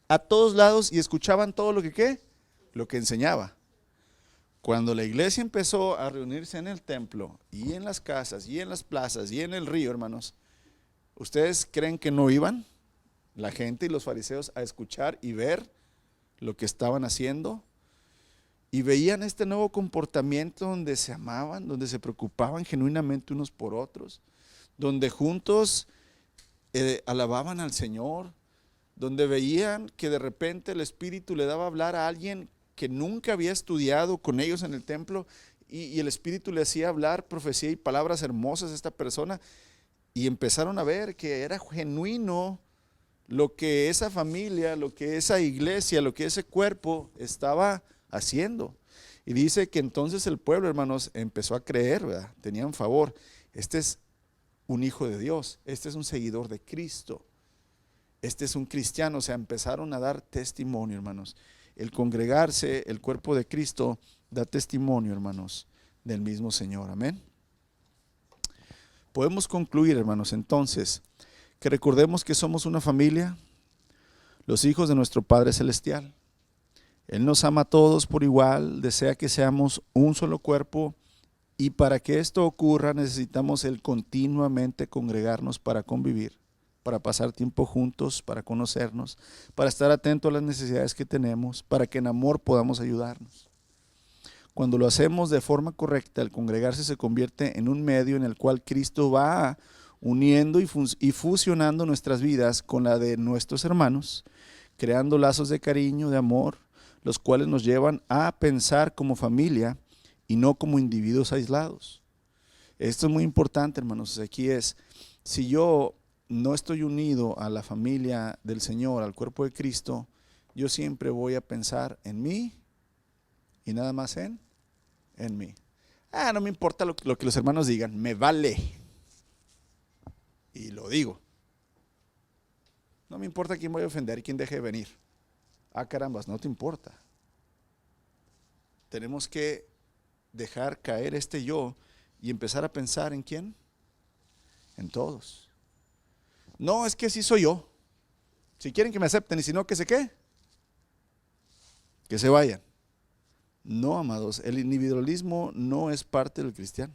A todos lados, y escuchaban todo lo que, ¿qué? Lo que enseñaba. Cuando la iglesia empezó a reunirse en el templo, y en las casas, y en las plazas, y en el río, hermanos, ¿ustedes creen que no iban la gente y los fariseos a escuchar y ver lo que estaban haciendo? Y veían este nuevo comportamiento donde se amaban, donde se preocupaban genuinamente unos por otros, donde juntos alababan al Señor, donde veían que de repente el Espíritu le daba a hablar a alguien que nunca había estudiado con ellos en el templo y el Espíritu le hacía hablar profecía y palabras hermosas a esta persona, y empezaron a ver que era genuino lo que esa familia, lo que esa iglesia, lo que ese cuerpo estaba haciendo. Y dice que entonces el pueblo, hermanos, empezó a creer, ¿verdad? Tenían favor. Este es un hijo de Dios, este es un seguidor de Cristo, este es un cristiano. O sea, empezaron a dar testimonio, hermanos. El congregarse, el cuerpo de Cristo da testimonio, hermanos, del mismo Señor. Amén. Podemos concluir, hermanos, entonces, que recordemos que somos una familia, los hijos de nuestro Padre Celestial. Él nos ama a todos por igual, desea que seamos un solo cuerpo, y para que esto ocurra necesitamos el continuamente congregarnos para convivir, para pasar tiempo juntos, para conocernos, para estar atentos a las necesidades que tenemos, para que en amor podamos ayudarnos. Cuando lo hacemos de forma correcta, el congregarse se convierte en un medio en el cual Cristo va uniendo y fusionando nuestras vidas con la de nuestros hermanos, creando lazos de cariño, de amor, los cuales nos llevan a pensar como familia y no como individuos aislados. Esto es muy importante, hermanos. Aquí es, si yo no estoy unido a la familia del Señor, al cuerpo de Cristo, yo siempre voy a pensar en mí y nada más en mí. No me importa lo que los hermanos digan, me vale. Y lo digo. No me importa quién voy a ofender, quién deje de venir. Carambas, no te importa. Tenemos que dejar caer este yo y empezar a pensar en quién, en todos. No, es que así soy yo. Si quieren que me acepten y si no, que se qué, que se vayan. No, amados, el individualismo no es parte del cristiano.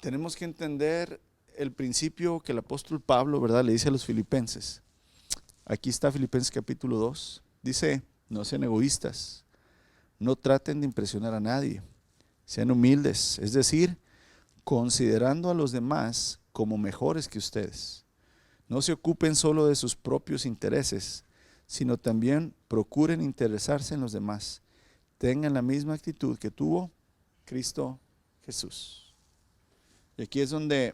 Tenemos que entender el principio que el apóstol Pablo, ¿verdad?, le dice a los filipenses. Aquí está Filipenses capítulo 2. Dice, no sean egoístas, no traten de impresionar a nadie, sean humildes, es decir, considerando a los demás como mejores que ustedes. No se ocupen solo de sus propios intereses, sino también procuren interesarse en los demás. Tengan la misma actitud que tuvo Cristo Jesús. Y aquí es donde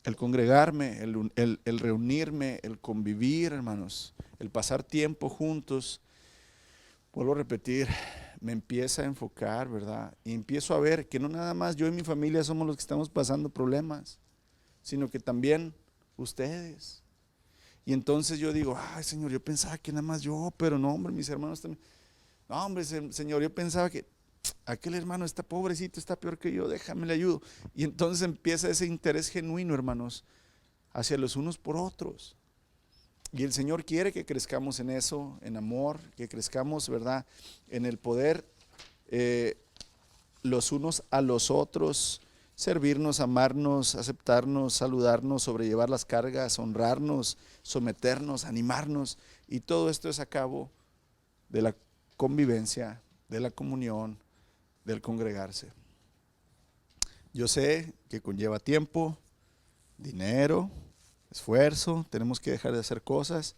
el congregarme, el reunirme, el convivir, hermanos, el pasar tiempo juntos, vuelvo a repetir, me empieza a enfocar, ¿verdad? Y empiezo a ver que no nada más yo y mi familia somos los que estamos pasando problemas, sino que también ustedes. Y entonces yo digo, ay, Señor, yo pensaba que nada más yo, pero no, hombre, mis hermanos también. No, hombre, Señor, yo pensaba que aquel hermano está pobrecito, está peor que yo, déjame le ayudo. Y entonces empieza ese interés genuino, hermanos, hacia los unos por otros. Y el Señor quiere que crezcamos en eso, en amor, que crezcamos, ¿verdad?, en el poder los unos a los otros, servirnos, amarnos, aceptarnos, saludarnos, sobrellevar las cargas, honrarnos, someternos, animarnos. Y todo esto es a cabo de la convivencia, de la comunión, del congregarse. Yo sé que conlleva tiempo, dinero, esfuerzo, tenemos que dejar de hacer cosas,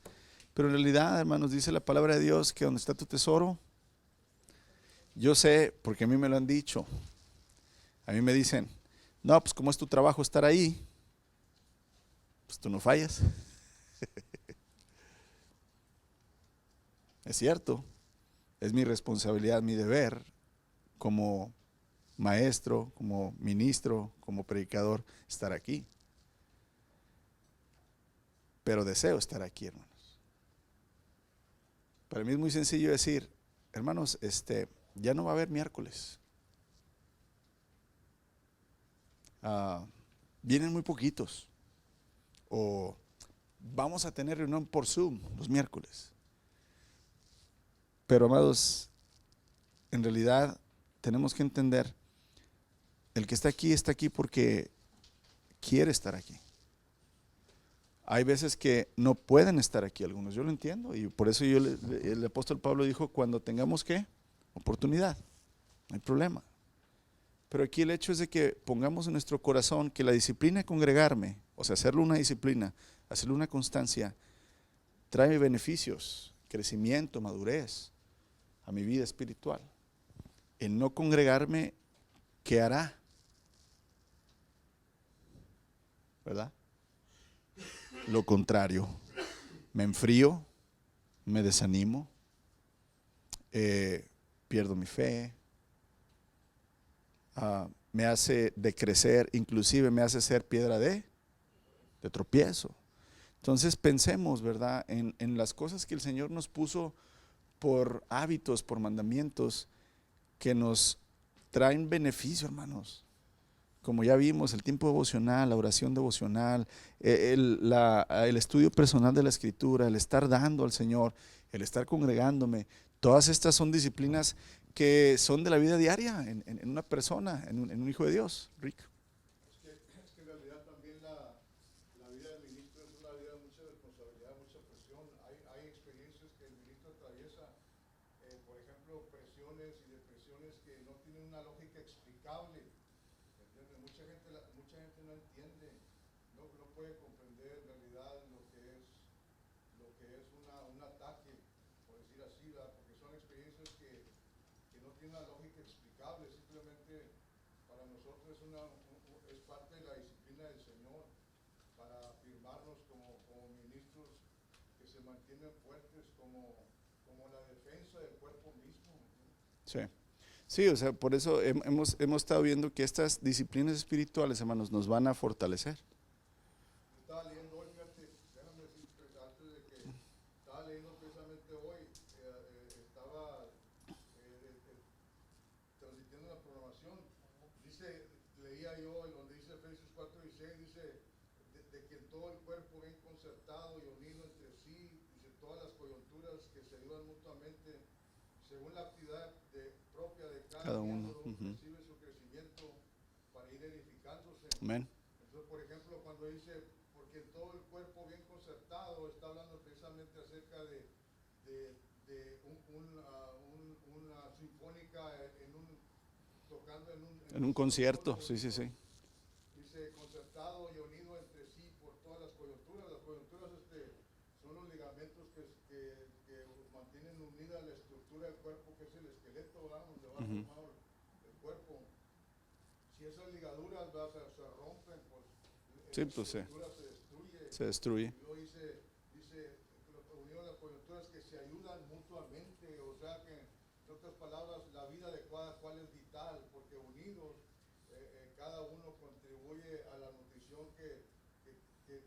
pero en realidad, hermanos, dice la palabra de Dios que donde está tu tesoro, yo sé, porque a mí me lo han dicho, a mí me dicen, no, pues como es tu trabajo estar ahí, pues tú no fallas. Es cierto, es mi responsabilidad, mi deber como maestro, como ministro, como predicador, estar aquí. Pero deseo estar aquí, hermanos. Para mí es muy sencillo decir, hermanos, ya no va a haber miércoles. Vienen muy poquitos. O vamos a tener reunión por Zoom los miércoles. Pero, amados, en realidad tenemos que entender, el que está aquí porque quiere estar aquí. Hay veces que no pueden estar aquí algunos, yo lo entiendo, y por eso el apóstol Pablo dijo, cuando tengamos ¿qué? Oportunidad, no hay problema. Pero aquí el hecho es de que pongamos en nuestro corazón que la disciplina de congregarme, o sea, hacerlo una disciplina, hacerlo una constancia, trae beneficios, crecimiento, madurez a mi vida espiritual. El no congregarme, ¿qué hará? ¿Verdad? Lo contrario, me enfrío, me desanimo, pierdo mi fe, me hace decrecer, inclusive me hace ser piedra de tropiezo. Entonces pensemos, ¿verdad?, en las cosas que el Señor nos puso por hábitos, por mandamientos, que nos traen beneficio, hermanos. Como ya vimos, el tiempo devocional, la oración devocional, el estudio personal de la Escritura, el estar dando al Señor, el estar congregándome, todas estas son disciplinas que son de la vida diaria en una persona, en un hijo de Dios. Rick. Es que en realidad también la vida del ministro es una vida de mucha responsabilidad, mucha presión. Hay experiencias que el ministro atraviesa, por ejemplo, presiones y depresiones que no tienen una lógica explicable. ¿Entiendes? Mucha gente no entiende, no puede comprender en realidad lo que es un ataque, por decir así, ¿verdad? Porque son experiencias que no tienen una lógica explicable, simplemente para nosotros es parte de la disciplina del Señor, para afirmarnos como ministros que se mantienen fuertes como la defensa del cuerpo mismo. Sí. Sí, o sea, por eso hemos estado viendo que estas disciplinas espirituales, hermanos, nos van a fortalecer. Estaba leyendo hoy, fíjate, déjame decirte, antes de que estaba leyendo precisamente hoy, estaba transmitiendo la programación. Leía yo en donde dice Efesios 4:16, dice, de que en todo el cuerpo bien concertado y unido entre sí, dice, todas las coyunturas que se ayudan mutuamente, según la actividad propia de cada uno miembro, recibe su crecimiento para ir edificándose. Amén. Entonces, por ejemplo, cuando dice, porque en todo el cuerpo bien concertado, está hablando precisamente acerca de una sinfónica tocando En un concierto, sí. Dice, concertado y unido entre sí por todas las coyunturas. Las coyunturas son los ligamentos que mantienen unida la estructura del cuerpo, que es el esqueleto, ¿verdad? Donde va formado el cuerpo. Si esas ligaduras se rompen, pues Sí, la pues estructura se destruye. se destruye. Y luego dice unido a las coyunturas que se ayudan mutuamente, o sea que, en otras palabras, la vida de cada cual es vital, porque unidos cada uno contribuye a la nutrición que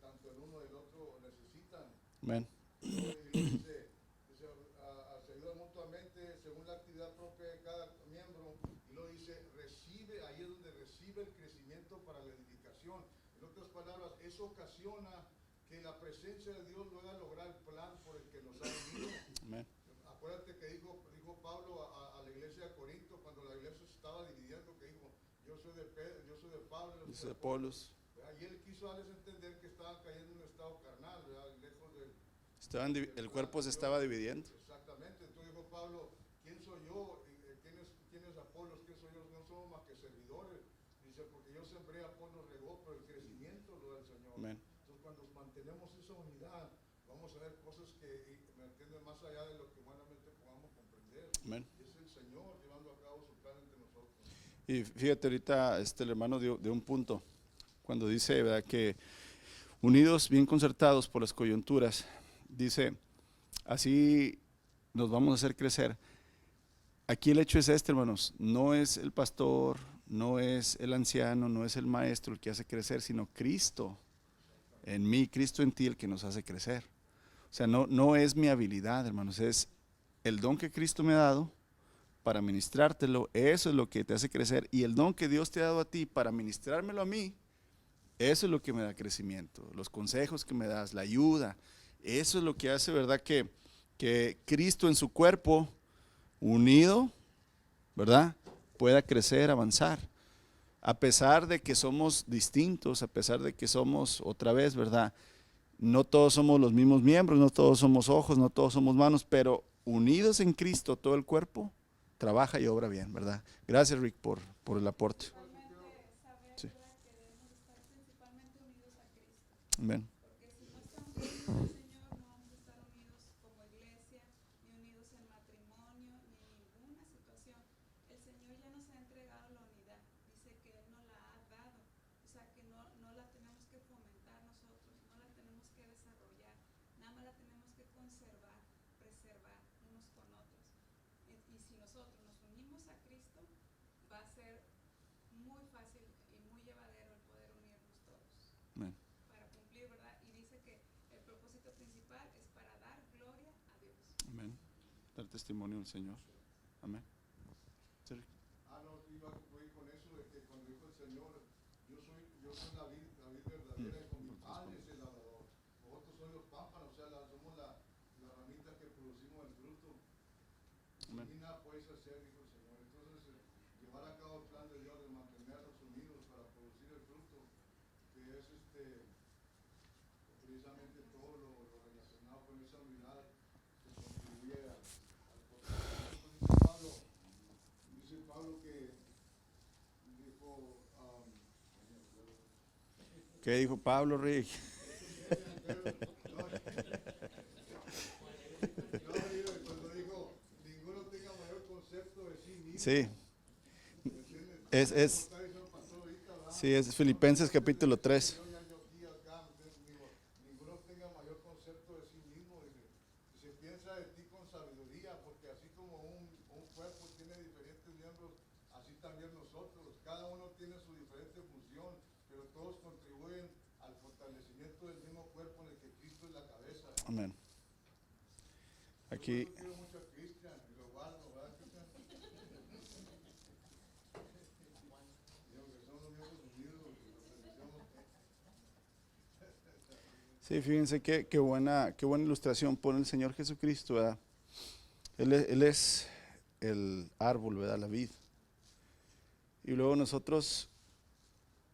tanto el uno y el otro necesitan. Amén. Y se ayuda mutuamente según la actividad propia de cada miembro, y lo dice, ahí es donde recibe el crecimiento para la edificación. En otras palabras, eso ocasiona que la presencia de Dios pueda lograr el plan por el que nos ha unido. Amén. Acuérdate que dijo Pablo a la iglesia de Corinto, cuando la iglesia se estaba dividiendo, que dijo, yo soy de Pedro, yo soy de Pablo, yo soy de Apolos. Y él quiso darles a entender que estaban cayendo en un estado carnal, ¿verdad? Lejos el cuerpo se estaba dividiendo. Exactamente. Entonces dijo Pablo, ¿quién soy yo? ¿Quién es Apolos? ¿Quién soy yo? No somos más que servidores. Dice, porque yo cuando mantenemos esa unidad, vamos a ver cosas que, ¿me entiendes?, más allá de lo que humanamente podamos comprender. Amén. Y es el Señor llevando a cabo su plan entre nosotros. Y fíjate, ahorita el hermano dio un punto cuando dice, ¿verdad?, que unidos, bien concertados por las coyunturas, dice, así nos vamos a hacer crecer. Aquí el hecho es este, hermanos, no es el pastor, no es el anciano, no es el maestro el que hace crecer, sino Cristo en mí, Cristo en ti el que nos hace crecer. O sea, no es mi habilidad, hermanos, es el don que Cristo me ha dado para ministrártelo, eso es lo que te hace crecer, y el don que Dios te ha dado a ti para ministrármelo a mí, eso es lo que me da crecimiento, los consejos que me das, la ayuda, eso es lo que hace, ¿verdad?, que Cristo en su cuerpo, unido, ¿verdad?, pueda crecer, avanzar, a pesar de que somos distintos, a pesar de que somos, otra vez, ¿verdad?, no todos somos los mismos miembros, no todos somos ojos, no todos somos manos, pero unidos en Cristo, todo el cuerpo trabaja y obra bien, ¿verdad? Gracias, Rick, por el aporte. Sí. Amén. Porque si no estamos unidos al Señor, no vamos a estar unidos como iglesia, ni unidos en matrimonio, ni en ninguna situación. El Señor ya nos ha entregado la unidad, dice que Él nos la ha dado, o sea que no la tenemos que fomentar nosotros, no la tenemos que desarrollar, nada más la tenemos que conservar, preservar unos con otros. Y si nosotros nos unimos a Cristo, va a ser muy fácil y muy llevadero el poder unirnos todos. Amén. ¿Verdad? Y dice que el propósito principal es para dar gloria a Dios. Amén. Dar testimonio al Señor. Amén. Sí. No, voy con eso de que cuando dijo el Señor, yo soy la vid verdadera y con mi Padre es el labrador. Vosotros sois los pámpanos, o sea, somos la ramita que producimos el fruto. Amén. Y nada puedes hacer, dijo el Señor. Entonces, llevar a cabo el plan de Dios de mantenernos unidos para producir el fruto, que es precisamente todo lo relacionado con esa unidad que contribuye al fortalecimiento. Dice Pablo que dijo, ¿Qué dijo Pablo, Rick? cuando dijo, ninguno tenga mayor concepto de sí mismo. Sí. Sí, es Filipenses capítulo 3. Ninguno tenga mayor concepto de sí mismo. Y se piensa de ti con sabiduría, porque así como un cuerpo tiene diferentes miembros, así también nosotros. Cada uno tiene su diferente función, pero todos contribuyen al fortalecimiento del mismo cuerpo en el que Cristo es la cabeza. Amén. Aquí. Yo quiero mucho a Cristian y lo guardo, ¿verdad, Cristian? Sí, fíjense qué buena ilustración pone el Señor Jesucristo, ¿verdad? Él es el árbol, ¿verdad? La vid. Y luego nosotros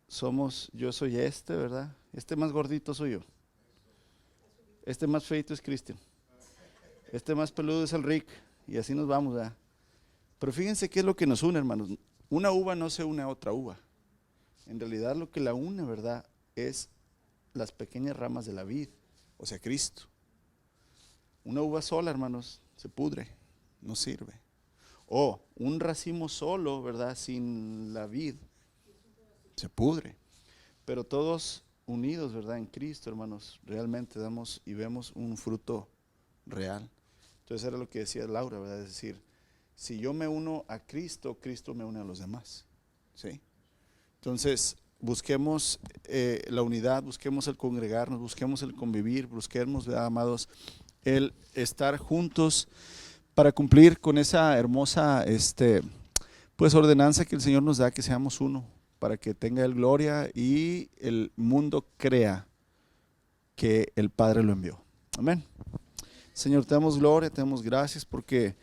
somos, yo soy ¿verdad? Este más gordito soy yo. Este más feito es Cristian. Este más peludo es el Rick. Y así nos vamos, ¿verdad? Pero fíjense qué es lo que nos une, hermanos. Una uva no se une a otra uva. En realidad lo que la une, ¿verdad?, es las pequeñas ramas de la vid, o sea, Cristo. Una uva sola, hermanos, se pudre, no sirve. O un racimo solo, ¿verdad?, sin la vid, se pudre. Pero todos unidos, ¿verdad?, en Cristo, hermanos, realmente damos y vemos un fruto real. Entonces era lo que decía Laura, ¿verdad? Es decir, si yo me uno a Cristo, Cristo me une a los demás, ¿sí? Entonces, busquemos la unidad, busquemos el congregarnos, busquemos el convivir, busquemos, ¿verdad, amados, el estar juntos para cumplir con esa hermosa pues ordenanza que el Señor nos da, que seamos uno, para que tenga Él gloria y el mundo crea que el Padre lo envió. Amén. Señor, te damos gloria, te damos gracias porque,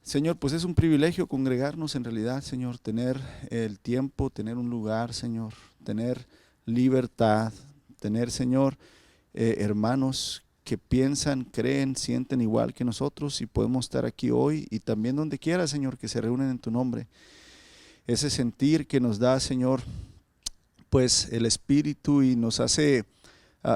Señor, pues es un privilegio congregarnos en realidad, Señor, tener el tiempo, tener un lugar, Señor, tener libertad, tener, Señor, hermanos que piensan, creen, sienten igual que nosotros y podemos estar aquí hoy y también donde quiera, Señor, que se reúnen en tu nombre. Ese sentir que nos da, Señor, pues el Espíritu y nos hace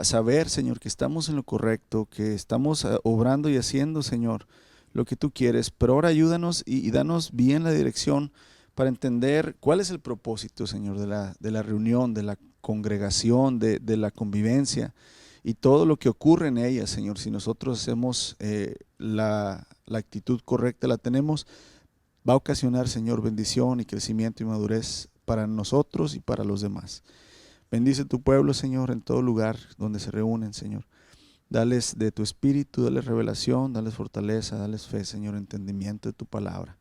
saber, Señor, que estamos en lo correcto, que estamos obrando y haciendo, Señor, lo que tú quieres. Pero ahora ayúdanos y danos bien la dirección para entender cuál es el propósito, Señor, de la reunión, de la congregación, de la convivencia y todo lo que ocurre en ella, Señor. Si nosotros hacemos la actitud correcta, la tenemos, va a ocasionar, Señor, bendición y crecimiento y madurez para nosotros y para los demás. Bendice tu pueblo, Señor, en todo lugar donde se reúnen, Señor. Dales de tu espíritu, dales revelación, dales fortaleza, dales fe, Señor, entendimiento de tu palabra.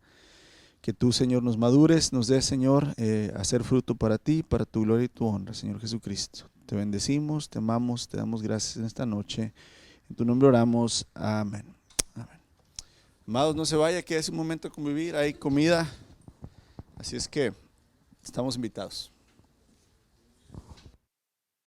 Que tú, Señor, nos madures, nos des, Señor, hacer fruto para ti, para tu gloria y tu honra, Señor Jesucristo. Te bendecimos, te amamos, te damos gracias en esta noche. En tu nombre oramos. Amén. Amén. Amados, no se vaya, que es un momento de convivir, hay comida. Así es que estamos invitados.